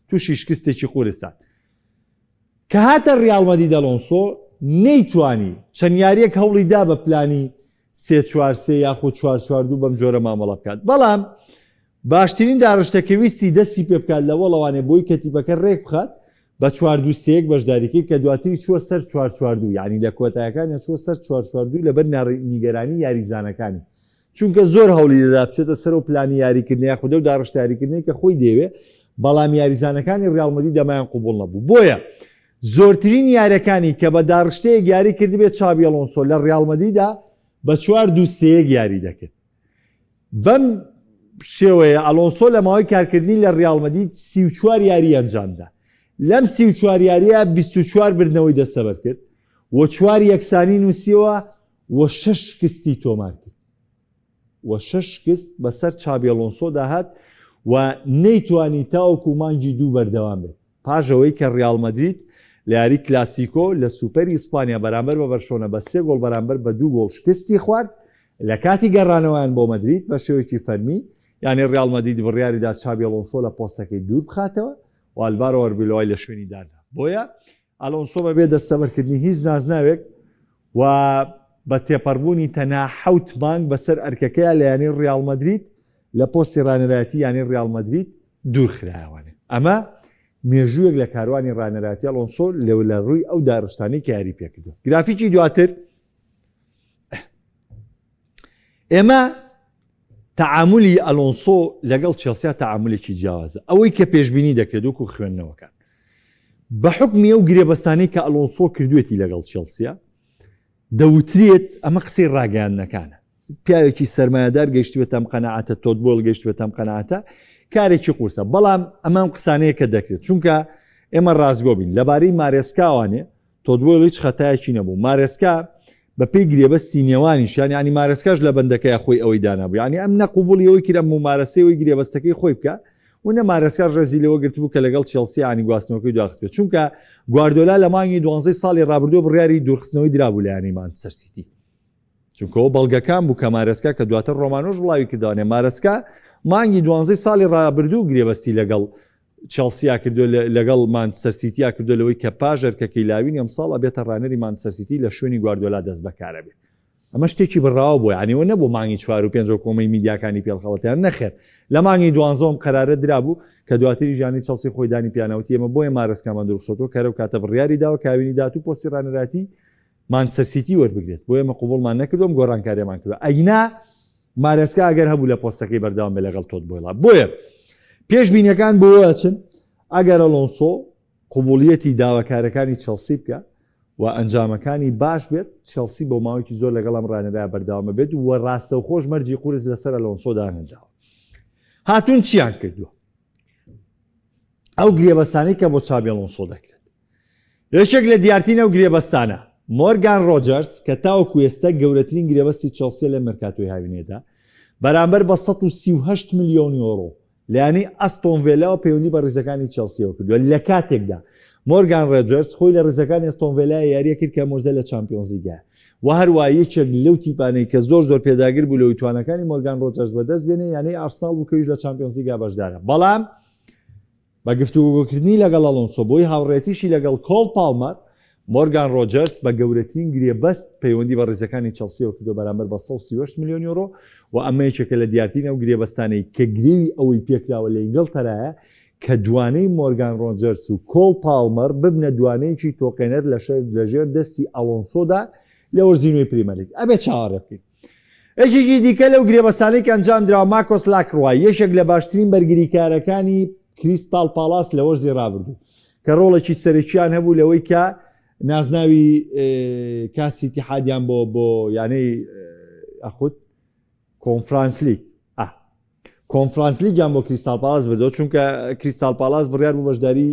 A: تووشی شکستێکی قورستان کە هاتە ڕیال مەدرید ئەلۆنسۆ نەیتوانی چەند یاریەک هەوڵی دا بە پلانی 3-4-3 یاخود 4-4-2 بەم جۆرە مامەڵە بکات بەڵام باشترین داڕشتەکە ویستی دەستی پێ بکات لە وەڵەوانێ بۆی کەتیبەکە ڕێک بخات بە 4-2-3 بەشداریکرد کە دواتری چووە سەر 4-4-2 یعنی لە کۆتایەکانیان چووە سەر 4-4-2 لەبەر نیگەرانی یاریزانەکانی چونکە زۆر هەوڵی دەدا بچێتە سەر و پلانی یاریکردنی یاخودە و داڕشتە یاریکردنی کە خۆی دەوێ بەڵام یاریزانەکانی ڕیال مەدرید دەمایان قوبوڵ نەبوو بۆیە زۆرترین یاریەکانی کە بە داڕشتەیەک یاری کردبێت چابی ئەلۆنسۆ لە ڕیال مەدریددا بە 4-2-3 یاری دەکرد بەم شێوەیە ئەلۆنسۆ لە ماوەی کارکردنی لە ڕیال مەدرید 34 یاری ئەنجامدا لەم 34 یاریە 24 بردنەوەی دەسەبەر کرد و 4 یەکسانی نووسیەوە و 6 شکستی تۆمار کرد و 6 شکست بەسەر چابی ئەلۆنسۆ داهات و نەیتوانی تاوەکو مانگی 2 بەردەوام بێت پاژەوەی کە ڕیال مەدرید لە یاری کلاسیکۆ لە سوپەری ئیسپانیا بەرامبەر بە بەرشۆنە بە 3 گۆڵ بەرامبەر بە 2 گۆڵ شکستی خوارد لە کاتی گەڕانەوەیان بۆ مەدرید بە شێوەیەکی فەرمی یعنی ڕیال مەدرید بڕیاریدا چابی ئەلۆنسۆ لە پۆستەکەی دوور بخاتەوە و ئالڤارۆ ئەربیلۆی لە شوێنی دادا بۆیە ئەلۆنسۆ بەبێ دەستەبەرکردنی هیچ نازناوێک و بە تێپەڕبوونی تەنها 7 مانگ بەسەر ئەرکەکەیە لە یانی ڕیال مەدرید لە پۆستی ڕانەرایەتی یانی ڕیال مەدرید دوور خرایەوانێ ئەمە مێژوویەک لە کاروانی ڕانەرایەتی ئەلۆنسۆ لە ڕووی ئەو داڕشتانەی کە یاری پێکردووە گرافیکی دواتر ئێمە تعاملی ئەلۆنسۆ لەگەڵ چێلسیا تعاملێکی جیاوازە ئەوەی کە پێشبینی دەکرێت وەکو خوێندنەوەکان بە حکمی ئەو گرێبەستانەی کە ئەلۆنسۆ کردوێتی لەگەڵ چێلسیا دەوترێت ئەمە قسەی ڕاگەیاندنەکانە پیاوێکی سەرمایەدار گەیشتوێت ئەم قەنەعاتە تۆتبۆڵ گەیشتوێت ئەم قەنەعاتە کارێکی قورسە بەڵام ئەمەم قسانەیە کە دەکرێت چونکە ئێمە ڕازگۆ بین لەبارەی مارێسکاوانێ تۆتبۆڵ هیچ خەتایەکی نەبوو مارێسکا بە پێی گرێبەستی نێوانیشیان ینی مارەسکاش لە بەندەکەی خۆی ئەوەی دانابوو ینی ئەم نەقوبوڵیەوەی کرە مارەسەوەی گرێبەستەکەی خۆی بکە و نە مارەسکاش ڕێزی لەوە گرتبوو کە لەگەڵ چێلسی ینی گواستنەوەکەی دواخست بێت چونکە گواردیۆلا لە مانگی 12 ساڵی ڕابردووە بڕیاری دوورخستنەوەی درابوو لە یانی مانچستەر سیتی چونکەەوە بەڵگەکان بوو کە مارەسکا کە دواتر ڕۆمانۆش وڵاوی کردوانێ مارەسکا مانگی 12 ساڵی ڕابردوو گرێبەستی لەگەڵ چێلسیا کردو لەگەڵ مانچستەر سیتیا کردو لەوەی کە پاژەرکەکەی لاوین ئەم ساڵ ئەبێتە ڕانەری مانچستەر سیتی لە شوێنی گواردیۆلا دەست بەکارە بێت ئەمە شتێکی بڕاوە بۆ ینیەوە نەبوو مانگی 4 و 5 کۆمەی میدیاکانی پێڵخەڵەتیان نەخێر لە مانگی 12 قەرارە درابوو کە دواتری ژیانی چەلسی خۆی دانی پیانەوتی ئێمە بۆیە مارەسکامان دروستەوە کەرە و کاتە بڕیاری داوە کاوینی دات و پۆستی ڕانەراتی مانچستەر سیتی وەربگرێت بۆ ئێمە قوبوڵمان نەکردوم گۆڕانکاریمان کردو ئەینا مارەسکا ئەگەر هەبوو لە پۆستەکەی بەردەوام بێ لەگەڵ تۆت بۆڵا بۆیە پێشبینیەکان بۆ چن ئەگەر ئەلۆنسۆ قوبوڵیەتی داواکارەکانی چەلسی بکە و ئەنجامەکانی باش بێت چەلسی بۆ ماوەیەکی زۆر لەگەڵم ڕانەرای بەردەوامە بێت و ڕاستەوخۆش مەرجی قورس لەسەر ئەلۆنسۆ دانەنجاوە هاتوون چیان کردووە ئەو گرێبەستانەی کە بۆ چابی ئەلۆنسۆ دەکرێت یەکێک لە دیارترینە و گرێبەستانە مۆرگان ڕۆجەرس کە تاوەکو ئێستا گەورەترین گرێبەستی چەلسی لە مەرکاتۆی هاوینێدا بەرامبەر بە 138 ملیۆن یۆرۆ لەیانی ئەستۆن ڤیلا و پەیوەندی بە ڕێزەکانی چەلسیەوە کردووە لە کاتێکدا مۆرگان ڕۆجەرس خۆی لە ڕێزەکانی ئەستۆن ڤیلا یاریە کرد کە مۆرزە لە چامپیۆنز لیگە و هەروە یەکێک لەو تیپانەی کە زۆر پێداگر بوو لەوەی توانەکانی مۆرگان ڕۆجەرس بەدەست بێنێ یانەی ئارسناڵ بوو کەویش لە چامپیۆنز لیگا بەشدارە بەڵام بە گفتوگۆکردنی لەگەڵ ئەلۆنسۆ بۆی هاوڕێتیشی لەگەڵ کۆڵ پالمەر مۆرگان ڕۆجەرس بە گەورەترین گرێبەست پەیوەندی بە ڕێزەکانی چەلسیەوە کردو بەرامبەر بە 138 ملیۆن یۆرۆ و ئەمە یەکێکە لە دیارترینە و گرێبەستانەی کە گرێوی ئەوەی پێکراوە لە ئینگڵتەرایە کە دوانەی مۆرگان ڕۆجەرس و کۆڵ پالمەر ببنە دوانەیەکی تۆقێنەر لەژێر دەستی ئەلۆنسۆدا لە وەرزینەوەی پریمەر لیگ ئەبێ چاوەڕێ بکەین. یەکێکی دیکە لەو گرێبەستانەی کە ئەنجامدراوە ماکۆس لاکڕوا یەکێک لە باشترین بەرگریکارەکانی کریستال پالاس لە وەرزی ڕابردوو کە ڕۆڵێکی سەرەکییان هەبوو لەوەی کە نازناوی کاسی اتحادیان بۆ یانەی ئەخوت کۆنفرانس لیگ کۆنفرانس لیگیان بۆ کریستال پالاس بردەوە چونکە کریستال پالاس بڕیار بوو بەشداری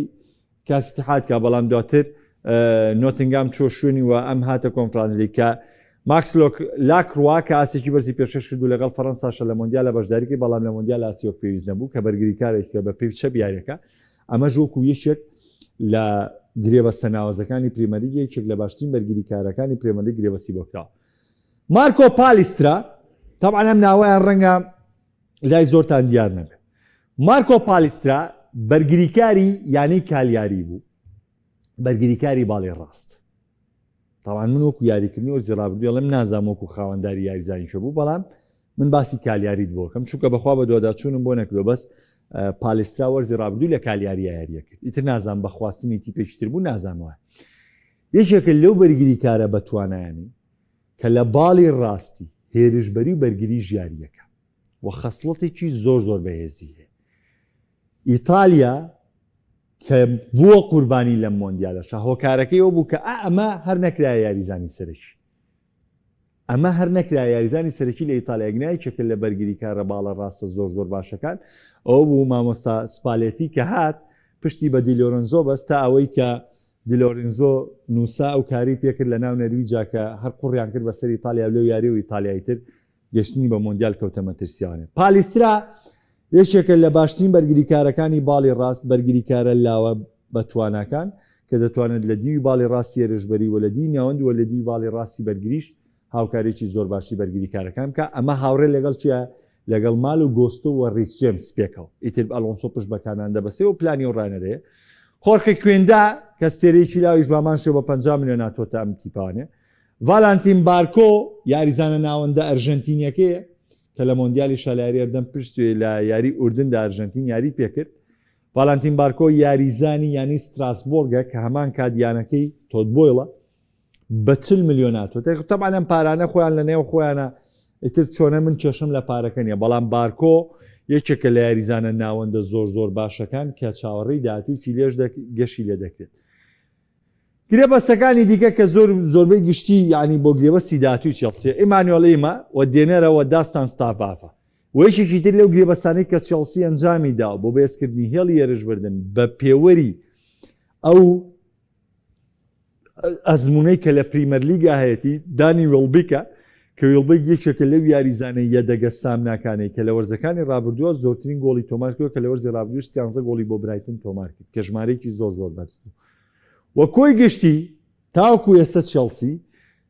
A: کاسی اتحاد کە بەڵام دواتر نۆتنگام چۆ شوێنی و ئەم هاتە کۆنفرانس لیگ کە ماکس لاکڕوا کە ئاسێکی بەرزی پێشەش کردو لەگەڵ فەڕەنساشە لە مۆندیال لە بەشداریکردی بەڵام لە مۆندیال ئاسیۆ پێویست نەبوو کە بەرگریکارێک کە بە پێی چەپ یاریەکە ئەمە ژۆکو یەکێک لە گرێبەستە ناوەزەکانی پریمەریگە یەکێک لە باشترین بەرگریکارەکانی پرێمەری گرێبەستی بۆ کراوە. مارکۆ پالیسترا تەبعاً ئەم ناوەیان ڕەنگە لای زۆرتان دیار نەبێت. مارکۆ پالیسترا بەرگریکاری یانەی کالیاری بوو بەرگریکاری باڵی ڕاست. تاوان من وەکو یاریکردنی وەرزی ڕابردووە لەم نازانم وەکو خاوەنداری یاریزانیشە بوو بەڵام من باسی کالیاریت بۆکەم چونکە بەخوا بە دوواداچوونم بۆ نەکردو بەس پالیسترا وەرزی ڕابردوو لە کالیاری یاریە کرد ئیتر نازانم بە خواستنی تیپێکتر بوو نازانەوە یەکێکە لەو بەرگریکارە بەتوانایانی کە لە باڵی ڕاستی هێرشبەری و بەرگری ژیاریەکە و خەسڵەتێکی زۆر بەهێزی هەیە. ئیتالیا کە بووە قوربانی لەم مۆندیالەشە هۆکارەکەی ئەو بوو کە ئەمە هەر نەکرای یاریزانی سەرەکی ئەمە هەر نەکرای یاریزانی سەرەکی لە ئیتالیاگنای چەکە لە بەرگریکارە باڵە ڕاستە زۆر باشەکان ئەو بوو مامۆستا سپالێتی کە هات پشتی بە دیلۆرنزۆ بەستا ئەوەی کە دیلۆرنزۆ نووسا ئەو کاری پێکرد لە ناو نەرویجا کە هەر قوڕیان کرد بەسەر ئیتالیا لەو یاری و ئیتالیایی تر گەشتنی بە مۆندیال کەوتە مەترسیانێ. پالیسترا یەکێکە لە باشترین بەرگریکارەکانی باڵی ڕاست بەرگریکارە لاوە بەتوانەکان کە دەتوانێت لە دیوی باڵی ڕاستی هێرشبەری و لە دی ناوەند و لە دیوی باڵی ڕاستی بەرگریش هاوکارێکی زۆر باشی بەرگریکارەکان کە ئەمە هاوڕێ لەگەڵ چیە لەگەڵ مال و گۆستۆ و ڕیس جێمس پێکەوە ئیتر ئەلۆنسۆ پشت بەکانان دەبەسێ و پلانی و ڕانەرەیە. خۆرخی کوێندا کە سێرەیەکی لاویش بامان شێ بە 50 میلیۆن ناتۆتە ئەم تیپانێ. ڤالانتین بارکۆ یاریزانە ناوەندە ئەرژەنتینیەکەیە کە لە مۆندیالی شالاری ئەردەم پشتێ لە یاری ئوردندا ئەرژەنتین یاری پێکرد. ڤالانتین بارکۆ یاریزانی یانی ستراسبۆرگە کە هەمان کادیانەکەی تۆتبۆیڵە بە 40 میلیۆن ناتۆتە تەبعاً ئەم پارانە خۆیان لە نێو خۆیانە ئیتر چۆنە من کێشم لە پارەکە نیە بەڵام بارکۆ یەکێکە لە یاریزانە ناوەندە زۆر باشەکان کە چاوەڕێی داهاتوویکی لێش گەشی لێ دەکرێت. گرێبەستەکانی دیکە کە زۆربەی گشتی یعنی بۆ گرێبەستی داهاتووی چێلسی ئیمانوێڵیمە و دێنەرەوە داستان ستافافە و یەکێکی تر لەو گرێبەستانەی کە چێلسی ئەنجامی دا بۆ بەهێزکردنی هێڵی هێرشبردن بە پێوەری ئەو ئەزمونەی کە لە پریمەر لیگا هەیەی دانی وێڵبیکە کە وێڵبیک یەکێکە لەو یاریزانەی یەدەگە سامناکانەی کە لە وەرزەکانی ڕابردووە زۆرترین گۆڵی تۆمار کردووە کە لە وەرزی ڕابردووش 13 گۆڵی بۆ برایتن تۆمار کرد کە ژمارەیەکی زۆر بەرز بوو. وە کۆی گشتی تاوەکو ئێستا چێلسی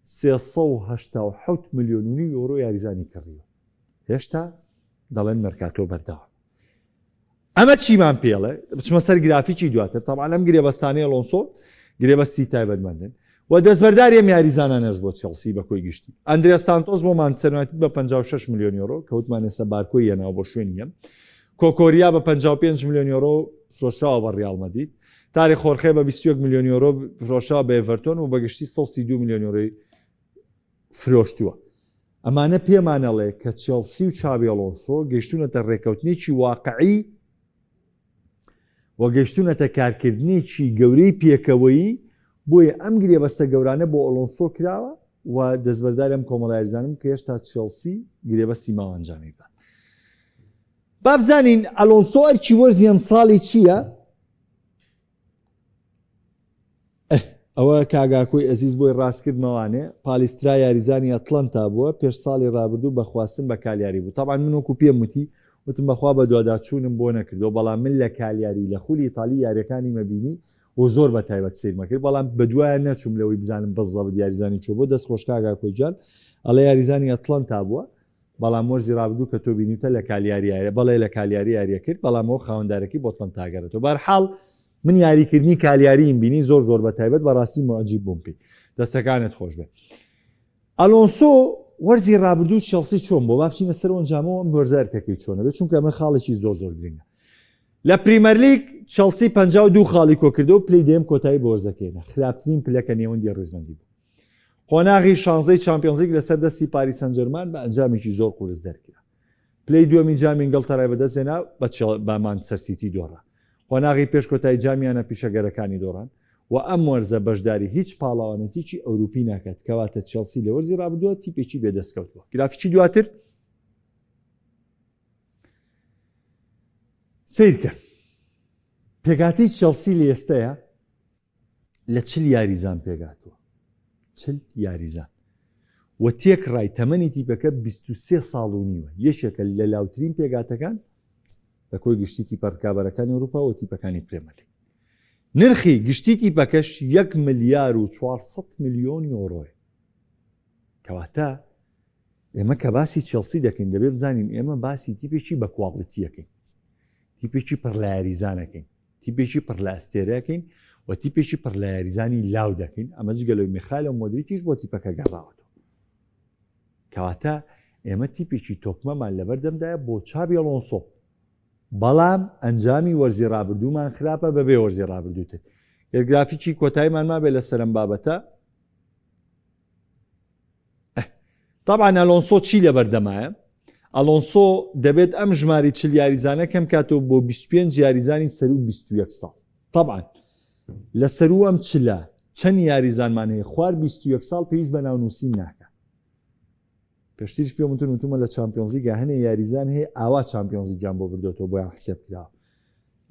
A: 387 میلیۆن یۆرۆ یاریزانی کڕیوە هێشتا دەڵێن مەرکاتۆ بەرداوە. ئەمە چیمان پێڵێ بچمە سەر گرافیکی دواتر تەبعاً ئەم گرێبەستانەی ئەلۆنسۆ گرێبەستی تایبەتمەندن و دەستبەرداری ئەم یاریزانانەش بۆ چێلسی بە کۆی گشتی. ئەندریا سانتۆس بۆ مانچستەر یونایتد بە 56 میلیۆن یۆرۆ کەوتمان ئێستا بارکۆی هێناوە بۆ شوێنی ئەم. کۆکۆریا بە 55 میلیۆن یۆرۆ فرۆشراوە بە ڕیاڵ مەدرید. تاری خۆرخێ بە 21 میلیۆن یۆرۆ فرۆشراوە بە ئێڤەرتۆن و بەگشتی 132 میلیۆن یۆرۆی فرۆشتووە. ئەمانە پێمانەڵێ کە چێلسی و چاوی ئەلۆنسۆ گەیشتونەتە ڕێکەوتنێکی واقعی و گەیشتونەتە کارکردنێکی گەورەی پێکەوەیی بۆیە ئەم گرێبەستە گەورانە بۆ ئەلۆنسۆ کراوە و دەستبەرداری ئەم کۆمەڵە یاریزانم کە هێشتا چێلسی گرێبەستی ماوە ئەنجامی بات. با بزانین ئەلۆنسۆ ئەرکی وەرزی ئەم ساڵی چییە؟ ئەوە کاگاکۆی ئەزیز بۆی ڕاستکردنەوەوانێ پالیسترا یاریزانی ئەتلەنتا بووە پێش ساڵی ڕابردوو بەخواستن بە کالیاری بوو تاوان من وەکو پێم وتی وتم بەخوا بە دوواداچوونم بۆ نەکردەوە بەڵام من لە کالیاری لە خولی ئیتالی یاریەکانی مەبینی و زۆر بە تایبەت سیرمە کرد بەڵام بە دوایە نەچوم لەوەی بزانم بەزەبت یاریزانی چۆ بۆ دەست خۆش کاگاکۆی جان ئەڵێ یاریزانی ئەتلەنتا بووە بەڵام وەرزی ڕابردوو کە تۆ بینیتە لە کالیاری یاریە بەڵێ لە کالیاری یاریە کرد بەڵام ئەو خاوەندارێکی بۆ ئەتلەنتاگەرێتەوە بەرحاڵ من یاریکردنی کالیاریم بینی زۆر بە تایبەت بەڕاستی مۆعجیب بووم پێی دەستەکانت خۆش بێ ئەلۆنسۆ وەرزی ڕابردوو چێلسی چۆن بۆ با بچینە سەر ئەنجامەوە ئەم وەرزارکەکەی چۆنە بێت چونکە ئەمە خاڵێکی زۆر گرنگە لە پریمەر لیگ چێلسی 52 خاڵی کۆ کردەوە پلەی دێم کۆتایی بۆ وەرزەکەیە خراپترین پلەکە نێوەندی ڕێزمەندی بوو قۆناغی شانزەی چامپیۆنز لیگ لەسەر دەستی پاریس سەن ژەرمان بە ئەنجامێکی زۆر قورس دەرکرا پلەی دووەمی جامی ئینگڵتەرای بەدەستهێنا بە مانچستەر سیتی دۆڕا قۆناغی پێش کۆتایی جامیانە پیشەگەرەکانی دۆڕان و ئەم وەرزە بەشداری هیچ پاڵاوانەتێکی ئەوروپی ناکات کەواتە چێلسی لە وەرزی ڕابردووە تیپێکی بێدەستکەوتووە گرافیکی دواتر سیرکە پێگاتی چێلسی لە ئێستەیە لە چل یاریزان پێگاتووە چل یاریزان و تێک ڕای تەمەنی تیپەکە 23 ساڵ و نیوە یەشێکە لە لاوترین پێگاتەکان بە کۆی گشتی تیپەرکابەرەکانی ئەوروپا و تیپەکانی پرێمەر لیگ نرخی گشتی تیپەکەش 1 ملیار و 400 میلیۆن یۆڕۆیە کەواتە ئێمە کە باسی چێلسی دەکەین دەبێ بزانین ئێمە باسی تیپێکی بە کواڵیتیەکەین تیپێکی پڕ لە یاریزانەکەین تیپێکی پڕ لە ئەستێرەکەین و تیپێکی پڕ لە یاریزانی لاو دەکەین ئەمە جگەلەوەی میخایل و مۆدریچیش بۆ تیپەکە گەڕاوەتەوە کەواتە ئێمە تیپێکی تۆپمەمان لەبەردەمدایە بۆ چابی ئەلۆنسۆ بەڵام ئەنجامی وەرزی ڕابردوومان خراپە بەبێ وەرزی ڕابردووتر گرافیکی کۆتاییمان ما بێ لە سەرم بابەتە طبعا ئەلۆنسۆ چی لەبەردەمایە ئەلۆنسۆ دەبێت ئەم ژماری چل یاریزانە کەم کاتەوە بۆ 25 یاریزانی سەر و 21 ساڵ طبعا لە سەر و ئەم چلە چەند یاریزانمان هەیە خوار 21 ساڵ پێویست بە ناونووسین ناکە پێشتریش پێم وتمە لە چامپیۆنز لیگا هەنێ یاریزان هەیە ئاوا چامپیۆنز لیگیان بۆ بردوێتەوە بۆیان حسێب کراوە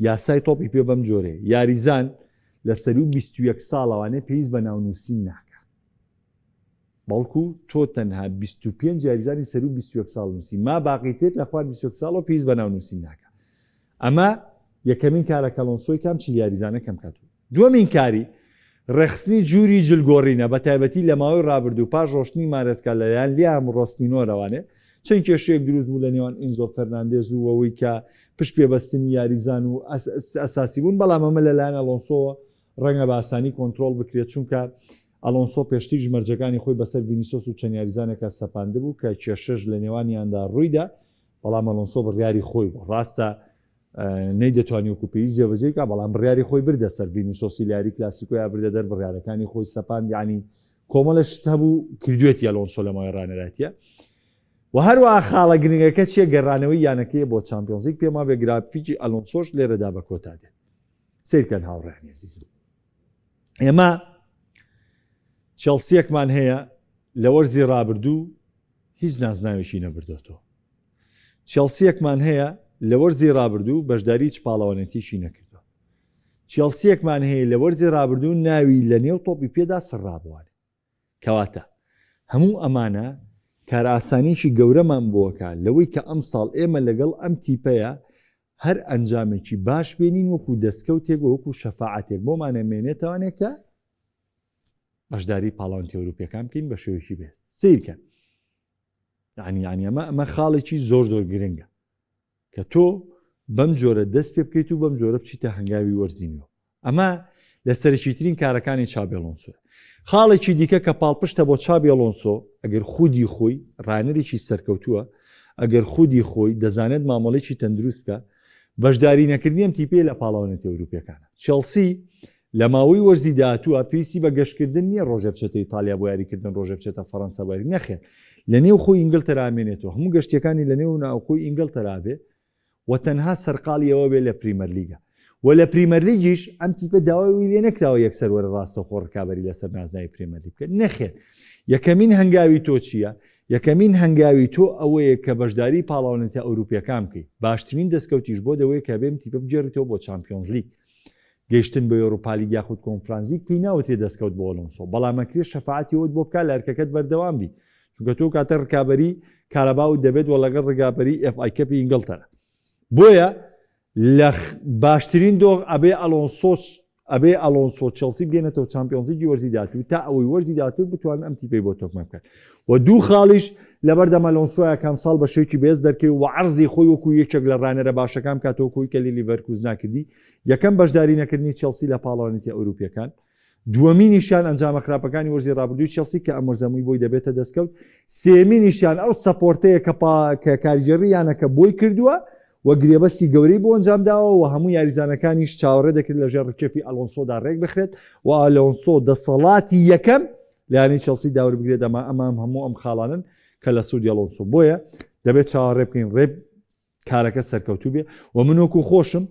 A: یاسای تۆپی پێ بەم جۆرەیە یاریزان لە سەر و 21 ساڵەوانێ پێویست بە ناونووسین ناکە بەڵکو تۆ تەنها 25 یاریزانی سەر و 21 ساڵ نووسی ما باقیتر لە خوار 21 ساڵەوە پێویست بە ناونووسین ناکە ئەمە یەکەمین کارەکە ئەلۆنسۆی کام چل یاریزانە کەم کاتوو دووەمین کاری ڕێخستنی جووری جلگۆڕینە بە تایبەتی لە ماوەی ڕابردوو پاش ڕۆشتنی مارەسکا لەلایەن لیام ڕۆستینۆرەوانێ چەند کێشەیەک دروست بوو لە نێوان ئینزۆ فەرناندێز و ئەوەی کە پشت پێبەستنی یاریزان و ئەساسی بوون بەڵام ئەمە لەلایەن ئەلۆنسۆوە ڕەنگە بە ئاسانی کۆنتترۆل بکرێت چونکە ئەلۆنسۆ پێشتر ژمەرجەکانی خۆی بەسەر ڤینیسیۆس و چەند یاریزانێکە سەپاندە بوو کە کێشەش لە نێوانیاندا ڕوویدا بەڵام ئەلۆنسۆ بڕیاری خۆی بوو ڕاستە نەی دەتوانانی وکوپی جێبەجێکە بەڵام بڕیاری خۆی بردە سەر ڤینیسیۆسی یاری کلاسیکۆیان بردە دەر بڕیارەکانی خۆی سەپاند یعنی کۆمەڵە شت هەبوو کردوێتی ئەلۆنسۆ لە ماوەی ڕانەراتیە و هەروەها خاڵە گرنگەکە چیە گەڕانەوەی یانەکەیە بۆ چامپیۆنز لیگ پێما بێ گرافیکی ئەلۆنسۆش لێرەدا بە کۆتا دێت سیرکەن هاوڕێنی عزیزم ئێمە چێلسیەکمان هەیە لە وەرزی ڕابردوو هیچ نازناوێکی نەبردوێتەوە چێلسیەکمان هەیە لە وەرزی ڕابردوو بەشداری هیچ پاڵەوانەتیشی نەکردووە چێلسیەکمان هەیە لە وەرزی ڕابردوو ناوی لە نێو تۆپی پێدا سڕابوانێ کەواتە هەموو ئەمانە کار ئاسانیشی گەورەمان بۆکە لەوەی کە ئەم ساڵ ئێمە لەگەڵ ئەم تیپەیە هەر ئەنجامێکی باش بێنین وەکو دەستکەوتێک وەکو شەفاعەتێک بۆمانە مێنێتەوانێت کە بەشداری پاڵاوانتی ئەوروپیەکان بکەین بە شێوەیەکی بێت سیرکەن یعنی ئەمە خاڵێکی زۆر گرنگە کە تۆ بەم جۆرە دەست پێ بکەیت و بەم جۆرە بچیتە هەنگاوی وەرزینەوە ئەمە لە سەرەکیترین کارەکانی چابی ئەلۆنسۆ خاڵێکی دیکە کە پاڵپشتە بۆ چابی ئەلۆنسۆ ئەگەر خودی خۆی ڕانەرێکی سەرکەوتووە ئەگەر خودی خۆی دەزانێت مامەڵێکی تەندروست بکە بەشداری نەکردنی ئەم تیپێ لە پاڵاوانەتی ئەوروپیەکانە چێلسی لە ماوەی وەرزی داهاتووە پێویستی بە گەشتکردن نییە ڕۆژە بچێتە ئیتالیا بۆ یاریکردن ڕۆژە بچێتە فەڕەنسا بۆ یاری نەخێر لە نێو خۆی ئینگلتەرا ئامێنێتەوە هەموو گەشتەکانی لە نێو ناوخۆی ئینگلتەرا بێ و تەنها سەرقاڵی ئەوە بێ لە پریمەر لیگە و لە پریمەر لیگیش ئەم تیپە داوای لێ نەکراوە یەکسەر وەرە ڕاستەوخۆ ڕکابەری لەسەر نازناوی پریمەر لیگ بکە نەخێر یەکەمین هەنگاوی تۆ چییە یەکەمین هەنگاوی تۆ ئەوەیە کە بەشداری پاڵاوانەتی ئەوروپیەکان بکەیت باشترین دەستکەوتیش بۆ دەوەیە کە بێم تیپە بگێڕیتەوە بۆ چامپیۆنز لیگ گەیشتن بە ئەوروپا لیگ یاخود کۆنفرانس لیگ پێی ناوتێ دەستکەوت بۆ ئەلۆنسۆ بەڵام ئەکرێ شەفاعەتی ئەوت بۆ بکات لە ئەرکەکەت بەردەوام بی چونکە تۆ کاتە ڕکابەری کارەباو دەبێت و لەگەڵ ڕگابەری FA کەپی ئینگڵتەرە بۆیە لە باشترین دۆغ ئەبێ ئەلۆنسۆ چێلسی بگەێنێتەوە چامپیۆنز لیگی وەرزی داهاتوو تا ئەوەی وەرزی داهاتوو بتوانن ئەم تیپەی بۆ تۆکمە بکات و دوو خاڵیش لەبەردەم ئەلۆنسۆ یەکەم ساڵ بە شێوەیەکی بەهێز دەرکەوت و عەرزی خۆی وەکو یەکێک لە ڕانەرە باشەکان کاتەوە کۆی کە لە لیڤەرکوزن ناکردی یەکەم بەشداری نەکردنی چێلسی لە پاڵەوانیتی ئەوروپیەکان دووەمینیشیان ئەنجامە خراپەکانی وەرزی ڕابردووی چێلسی کە ئەم وەرزەمووی بۆی دەبێتە دەستکەوت سێمینیشیان ئەو سەپۆرتەیە کە کاریگەڕییانەکە بۆی کردووە و گرێبەستی گەورەی بۆ ئەنجامداوە و هەموو یاریزانەکانیش چاوەڕێ دەکرد لەژێر ڕکێفی ئەلۆنسۆدا ڕێک بخرێت و ئەلۆنسۆ دەسەڵاتی یەکەم لایەنی چێلسی داور بگرێت ئەمام هەموو ئەم خاڵانن کە لە سوودی ئەلۆنسۆ بۆیە دەبێت چاوەڕێ بکەین ڕێ کارەکە سەرکەوتوو بێ و من وەکو خۆشم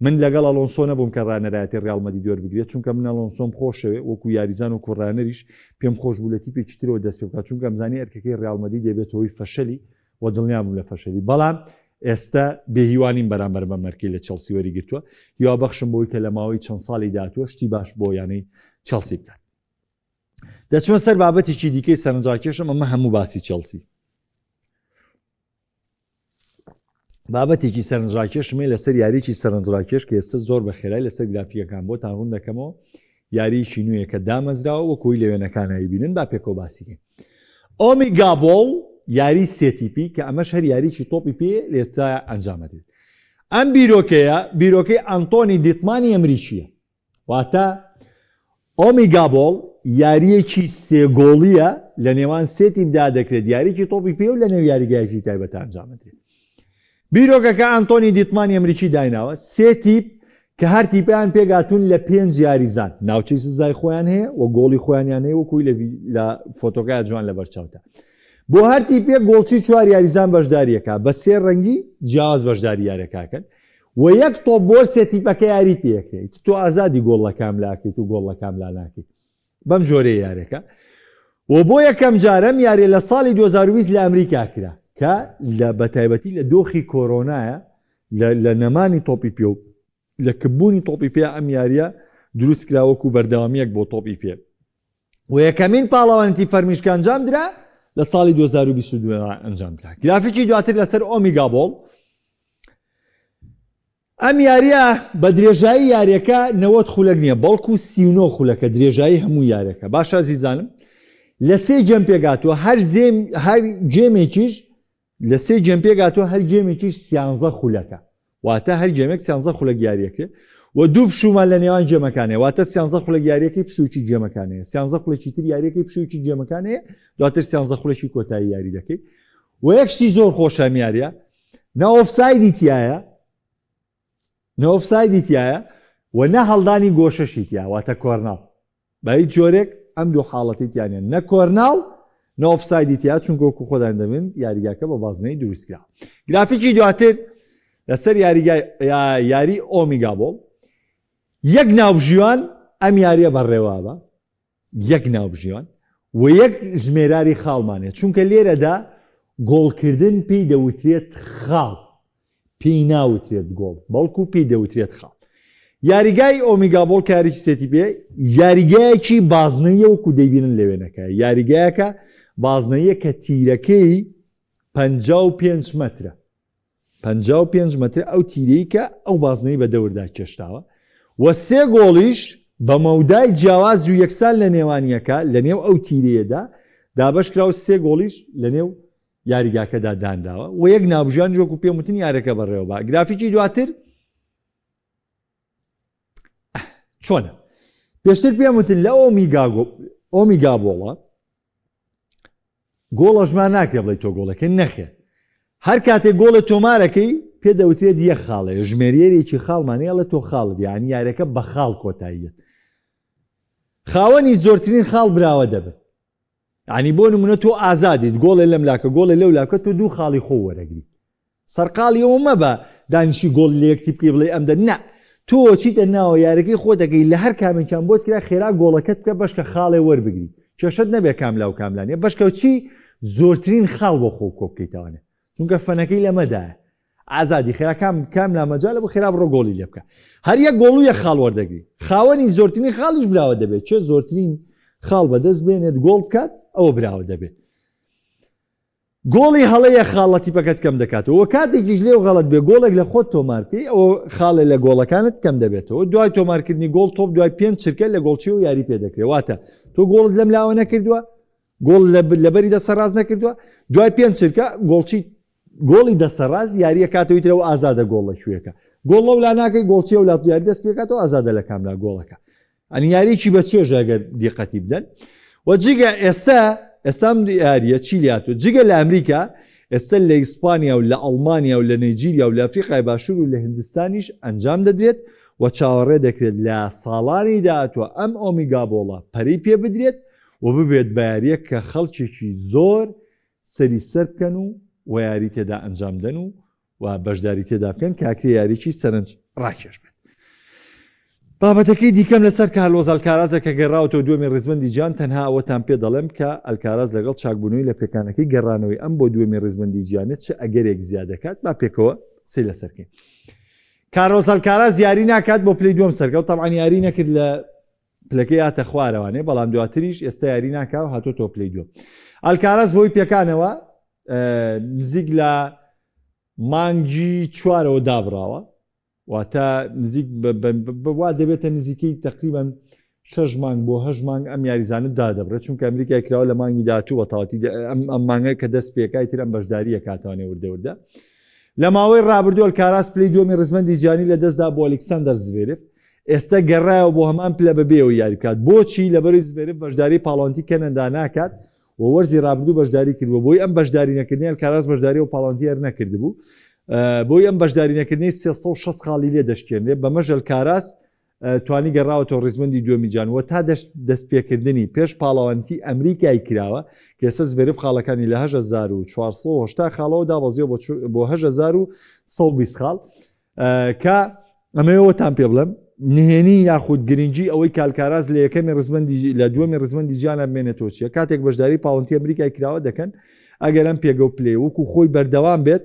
A: من لەگەڵ ئەلۆنسۆ نەبووم کە ڕانەرایەتی ڕیال مەدرید دووەربگرێت چونکە من ئەلۆنسۆم خۆشەوێ وەکو یاریزان و کوڕانەریش پێم خۆش بوو لە تیپێکی ترەوە دەست پێ بکات چونکە ئەمزانی ئەرکەکەی ڕیال مەدرید دەبێت هۆی فەشەلی و دڵنیام لە فەشەلی بەڵام ئێستا بێهیوانین بەرامبەر بە مەرکی لە چێلسی وەریگرتووە یا بەخشم بۆی کە لە ماوەی چەند ساڵی داهاتووە شتی باش بۆ یانەی چێلسی بکات دەچمە سەر بابەتێکی دیکەی سەرنجڕاکێشم ئەمە هەموو باسی چێلسی بابەتێکی سەرنجڕاکێشمێ لەسەر یاریکی سەرنجڕاکێش کە ئێستا زۆر بە خێرای لەسەر گرافیەکان بۆتان ڕوون دەکەمەوە یاریکی نوێیە کە دامەزراوە و کۆی لەوێنەکانایی بینن با پێکەوە باسیکەین ئۆمیگا بۆڵ یاری سێتیپی کە ئەمەش هەر یاریکی تۆپی پێ لێستا ئەنجامەدێت ئەم بیرۆکەی ئەنتۆنی دیتمانی ئەمریکیە واتە ئۆمیگا بۆڵ یاریەکی سێگۆڵیە لە نێوان سێتیپدا دەکرێت یاریکی تۆپی پێ و لە نێو یاریگایەکی تایبەت ئەنجامەدێت بیرۆکەکە ئەنتۆنی دیتمانی ئەمریکی دایناوە سێ تیپ کە هەر تیپیان پێگاتون لە 5 یاریزان ناوچەی سزای خۆیان هەیە و گۆڵی خۆیانیان هەیە وەکوی لە فۆتۆکای جوان لە بەرچاوتە بۆ هەر تیپێک گۆڵچی 4 یاریزان بەشداریەکە بە سێ ڕەنگی جیاواز بەشداری یاریەکەکەن و یەک تۆپ بۆ سێ تیپەکە یاری پێکرێت تۆ ئازادی گۆڵەکەم لاکەیت و گۆڵەکەم لا ناکەیت بەم جۆرەی یاریەکە و بۆ یەکەم جارەم یاری لە ساڵی 2020 لە ئەمریکا کرا کە لە بەتایبەتی لە دۆخی کۆرۆنایە لە نەمانی تۆپی پێ و لە کبوونی تۆپی پێ ئەم یاریە دروست کراوەکو بەردەوامیەک بۆ تۆپی پێ و یەکەمین پاڵەوانتی فەرمیشکە ئەنجام درا لە ساڵی 2022 ئەنجام درا گرافیکی دواتر لەسەر ئۆمیگا بۆڵ ئەم یاریە بە درێژایی یاریەکە 90 خولەک نییە بەڵکو 39 خولەکە درێژایی هەموو یاریەکە باشە زیزانم لە سێ جەم پێگاتوە هەر جێمێکیش لە سێ جەم پێگاتوە هەر جێمێکیش 13 خولەکە واتە هەر جێمێک 13 خولەک یاریەکە و دوو پشومان لە نێوان جێمەکانەیە واتە 13 خولەک یاریەکەی پشوکی جێمەکانەیە 13 خولەکی تر یاریەکەی پشوکی جێمەکانەیە دواتر 13 خولەکی کۆتایی یاری دەکەی و یەکشتی زۆر خۆشە یاریە ناوفسایدی تایە و نە هەڵدانی گۆشەشی تیا واتە کۆرناڵ بە هیچ جۆرێک ئەم دوو حاڵەتی تیانێن نە کۆرناڵ نۆفسایدی تیا چونکە وەکو خۆدان دەبن یاریگاکە بە بازنەی دروستکرا گرافیکی دواتر لەسەر یاری ئۆمیگا بۆڵ یەک ناوژیوان ئەم یاریە بەڕێوا بە یەک ناوژیوان و یەک ژمێراری خاڵمانێت چونکە لێرەدا گۆڵکردن پێی دەوترێت خاڵ پێی ناوترێت گۆڵ بەڵکو پێی دەوترێت خاڵ یاریگای ئۆمیگا بۆڵ کارێکی سێتی پێ یاریگایەکی بازنەیە وەکو دەیبینن لەوێنەکە یاریگایەکە بازنەیە کە تیرەکەی 55 مەترە 55 مەتر ئەو تیرەی کە ئەو بازنەی بە دەوردا کێشتاوە و سێ گۆڵیش بە مەودای جیاواز و یەکسان لە نێوانیەکە لە نێو ئەو تیرەیەدا دابەش کراوە سێ گۆڵیش لە نێو یاریگاکەدا دانراوە و یەک ناوژیان جۆکو پێم وتن یارەکە بەڕێوە بە گرافیکی دواتر چۆنە پێشتر پێم وتن لە ئۆمیگا بۆڵە گۆڵەژمان ناکرێ بڵێ تۆ گۆڵەکە نەخێت هەر کاتێک گۆڵە تۆمارەکەی پێ دەوترێت یە خاڵەیە ژمێریەرێکی خاڵمانەیە لە تۆ خاڵت یانی یارەکە بە خاڵ کۆتاییت خاوەنی زۆرترین خاڵ براوە دەبێت ینی بۆ نمونە تۆ ئازادیت گۆڵە لەم لاکە گۆڵە لەو لاکە تۆ دوو خاڵی خۆ وەرەگری سەرقاڵی ئەوە مەبە دانیشی گۆڵ لە یەکتی بکەی بڵێ ئەم دەر نە تۆ چیتە ناوە یارەکەی خۆ دەگەی لە هەر کامێکیان بۆت کرا خێرا گۆڵەکەت بکە بەشکە خاڵێ وەربگری کێشت نەبێ کاملا و کاملانیە بەشکە چی زۆرترین خاڵ بۆ خۆ کۆ بکەیتەوانێ چونکە فەنەکەی لەمەدایە ئازادی خێرا کام لامەجالە بۆ خێرا بڕۆ گۆڵی لێ بکە هەر یەک گۆڵ و یەک خاڵ وەردەگری خاوەنی زۆرترین خاڵیش براوە دەبێت چێ زۆرترین خاڵ بەدەست بێنێت گۆڵ بکات ئەوە براوە دەبێت گۆڵی هەڵەیە خاڵە تیپەکەت کەم دەکاتەوە کاتێکیش لێو غەڵەت بێ گۆڵێک لە خۆت تۆمارکەی ئەوە خاڵێ لە گۆڵەکانت کەم دەبێتەوە دوای تۆمارکردنی گۆڵ تۆپ دوای 5 چرکە لە گۆڵچی و یاری پێ دەکرێت واتە تۆ گۆڵت لەم لاوە نەکردووە گۆڵ لەبەری دەسەڕاز نەکردووە دوای 5 چرکە گۆڵی دەسەڕاز یاریە کاتەوەی ترەوە ئازادە گۆڵ لە شوێکە گۆڵ لەو لا ناکەی گۆڵچی و لا یاری دەست پێکاتەوە ئازادە لە کاملا گۆڵەکە ئەنی یاریکی بە چێژە ئەگەر دیقەتی بدەن وەجگە ئێستام یاریە چی لاتۆ جگە لە ئەمریکا ئێستا لە ئیسپانیا و لە ئەڵمانیا و لە نەیجیریا و لە ئەفریقای باشوور و لە هندستانیش ئەنجام دەدرێت و چاوەڕێ دەکرێت لە ساڵانی داهاتوە ئەم ئۆمیگابۆڵە پەری پێ بدرێت و ببێت بە یاریەک کە خەڵکێکی زۆر سەری سەر بکەن و یاری تێدا ئەنجام دەن و بەشداری تێدا بکەن کاکری یاریکی سەرنج ڕاکێش بێت بابەتەکەی دیکەم لەسەر کارلۆز ئەلکارازە کە گەڕاوەوە دوێمی ڕێزبەندی جیان تەنها ئەوەتان پێ دەڵێم کە ئەلکاراز لەگەڵ چاکبوونەوەی لە پێکانەکەی گەڕانەوەی ئەم بۆ دوێمی ڕێزبەندی جیانێت چه ئەگەرێک زیاد دەکات با پێکەوە سی لەسەرکەین کارلۆز ئەلکاراز یاری ناکات بۆ پلەی دووەم سەرکەوت تەبعاً یاری نەکرد لە پلەکەی هاتە خوارەوانێ بەڵام دواتریش ئێستا یاری ناکا و هاتۆ تۆ پلەی دووەم ئەلکاراز بۆی پێکانەوە نزیک لە مانگی چوارەوە دابراوە واتە نزیک وا دەبێتە نزیکەی تقریبان 6 مانگ بۆ 8 مانگ ئەم یاریزانت دادەبرێت چونکە ئەمریکای کراوە لە مانگی داهاتوو بەتەواتی ئەم مانگە کە دەست پێکای تر ئەم بەشداریە کاتوانێ وردەوردە لە ماوەی ڕابردووە ئەلکاراز پلەی دووەمی ڕێزبەندی جیهانی لە دەستدا بۆ ئەلێکساندەر زڤێرف ئێستا گەڕایەوە بۆ هەمان پلە بەبێەوە یاری بکات بۆچی لەبەری زڤێرف بەشداری پاڵۆنتی کەنەدا ناکات و وەرزی ڕابردوو بەشداری کردووە بۆی ئەم بەشداری نەکردنی ئەلکاراز بەشداری و پاڵۆنتی هەر نەکردبوو بۆی ئەم بەشداری نەکردنی 360 خاڵی لێ دەشکێنێ بەمەژ ئەلکاراز توانی گەڕاوەتەوە ڕێزبەندی دووەمی جیهانەوە تا دەستپێکردنی پێش پاڵەوانتی ئەمریکای کراوە کە ئێستا زڤێرف خاڵەکانی لە 1480 خاڵەوە دابەزیەوە بۆ 1120 خاڵ کە ئەمەوەتان پێ بڵێم نهێنی یاخود گرنگی ئەوەی کالکاراز لە یەکەمی ڕێزبەندی لە دووەمی ڕێزبەندی جیهانە بمێنێتەوە چیە کاتێک بەشداری پاڵەوانتی ئەمریکای کراوە دەکەن ئەگەر ئەم پێگە و پلێ وەکو خۆی بەردەوام بێت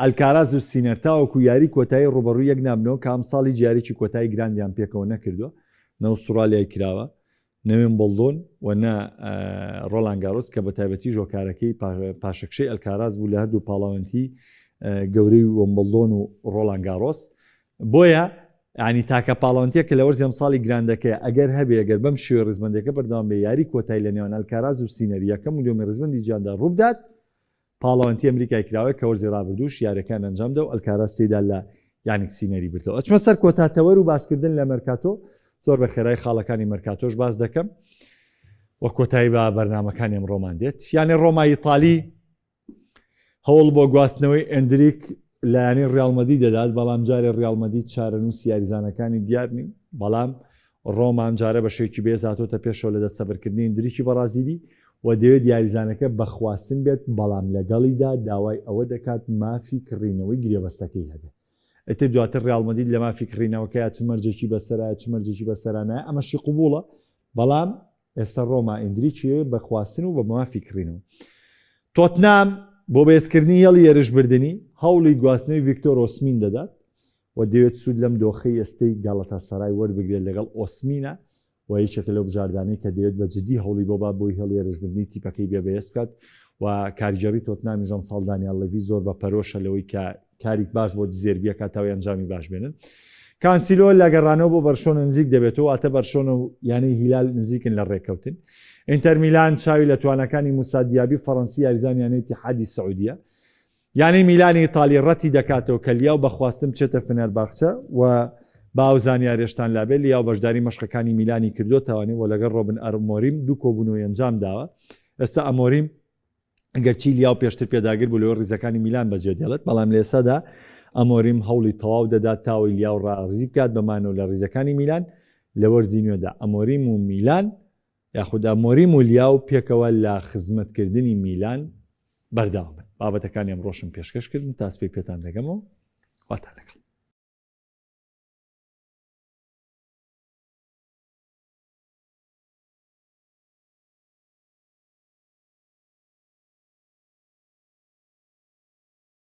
A: ئەلکاراز و سینەر تاوەکو یاری کۆتایی ڕوبەڕوو یەک نابنەوە کە ئەم ساڵی جارێکی کۆتایی گراندیان پێکەوە نەکردووە نە ئوسترالیای کراوە نەوێن بڵدۆن و نە ڕۆلان گاڕۆس کە بە تایبەتی ژۆکارەکەی پاشەکشەی ئەلکاراز بوو لە هەردوو پاڵەوانتی گەورەی وەمبڵدۆن و ڕۆلان گاڕۆس بۆیە ینی تاکە پاڵەوانتیە کە لە وەرزی ئەم ساڵی گراندەکەی ئەگەر هەبێ ئەگەر بەم شێوە ڕێزبەندەکە بەردەوام بێ یاری کۆتایی لە نێوان ئەلکاراز و سینەری یەکەم و دووەمی ڕێزبەندی جیهاندا ڕووبدات پاڵەوانتی ئەمریکای کراوە کە وەرزی ڕابردووش یاریەکان ئەنجامدا و ئەلکاراز تێدا لە یانێک سینەری بردەوە ئەچمە سەر کۆتاتەوەر و باسکردن لە مەرکاتۆ زۆر بە خێرای خاڵەکانی مەرکاتۆش باس دەکەم وە کۆتایی بە بەرنامەکانی ئەمڕۆمان دێت یانێ ڕۆمای ئیتالی هەوڵ بۆ گواستنەوەی ئەندریک لایەنی ڕیاڵمەدی دەدات بەڵام جارێ ڕیاڵمەدی چارەنووس یاریزانەکانی دیار نین بەڵام ڕۆمان جارە بە شێوکی بێزاتۆتە پێشەوە لە دەستەبەرکردنی ئەندریکی بەرازیلی و دەوێت یاریزانەکە بەخواستن بێت بەڵام لەگەڵیدا داوای ئەوە دەکات مافی کڕینەوەی گرێبەستەکەی هەبێت ئەتر دواتر ڕیاڵمەدی لە مافی کڕینەوەکە یا چمەرجێکی بەسەرە چمەرجێکی بەسەرانە ئەمەشی قوبوڵە بەڵام ئێستا ڕۆما ئەندریکی بەخواستن و بە مافی کڕینەوە تۆتنام بۆ بێزکردنی هێڵی ێرشبردننی هەوڵی گواستنەوەی ڤیکتۆر ئۆسمین دەدات و دەوێت سوود لەم دۆخەی ئێستەی گاڵەتاسەرای وەربگرێت لەگەڵ ئۆسمینە و هیچێکە لەو بژاردانەی کە دەوێت بە جددی هەوڵی بۆ با بۆی هێڵی ێرشبردننی تیپەکەی بێ بەهێز بکات و کاریگەری تۆتنامی ژەم ساڵدانیان لەوی زۆر بە پەرۆشە لەوەی کە کارێک باش بۆ زێربیە کاتاوی ئەنجامی باش بێنن کانسیلۆ لە گەڕانەوە بۆ بەرشۆنە نزیک دەبێتەوە ئاتە بەرشۆنە و یانەی هیلال نزیکن لە ڕێکەوتن ئینتەر میلان چاوی لە توانەکانی موسا دیابی فەڕەنسی یاریزانیانەی اتحادی سعودیە یانەی میلانی ئیتالی ڕەتی دەکاتەوە کە لیاو بەخواستن بچێتە فنەرباخچە و باوزانیاریشتان لابێت لیاو بەشداری مەشقەکانی میلانی کردو تاوانێ و لەگەڵ ڕۆبن ئەمۆریم دوو کۆبوونەوەی ئەنجام داوە ئێستا ئەمۆریم گەرچی لیاو پێشتر پێداگر بوو لەوە ڕیزەکانی میلان بەجێ دێڵێت بەڵام لە ئێستادا ئەمۆریم هەوڵی تەواو دەدات تاوی لیاو ڕازی بکات بەمانەوە لە ڕیزەکانی میلان لە وەرزی نوێدا ئەمۆریم و میلان یاخود ئەمۆریم و لیاو پێکەوە لە خزمەتکردنی میلان بەرداوامن بابەتەکانی ئەمڕۆشم پێشکەش کردن تاسپی پێتان دەگەمەوە واتان لەگەڵ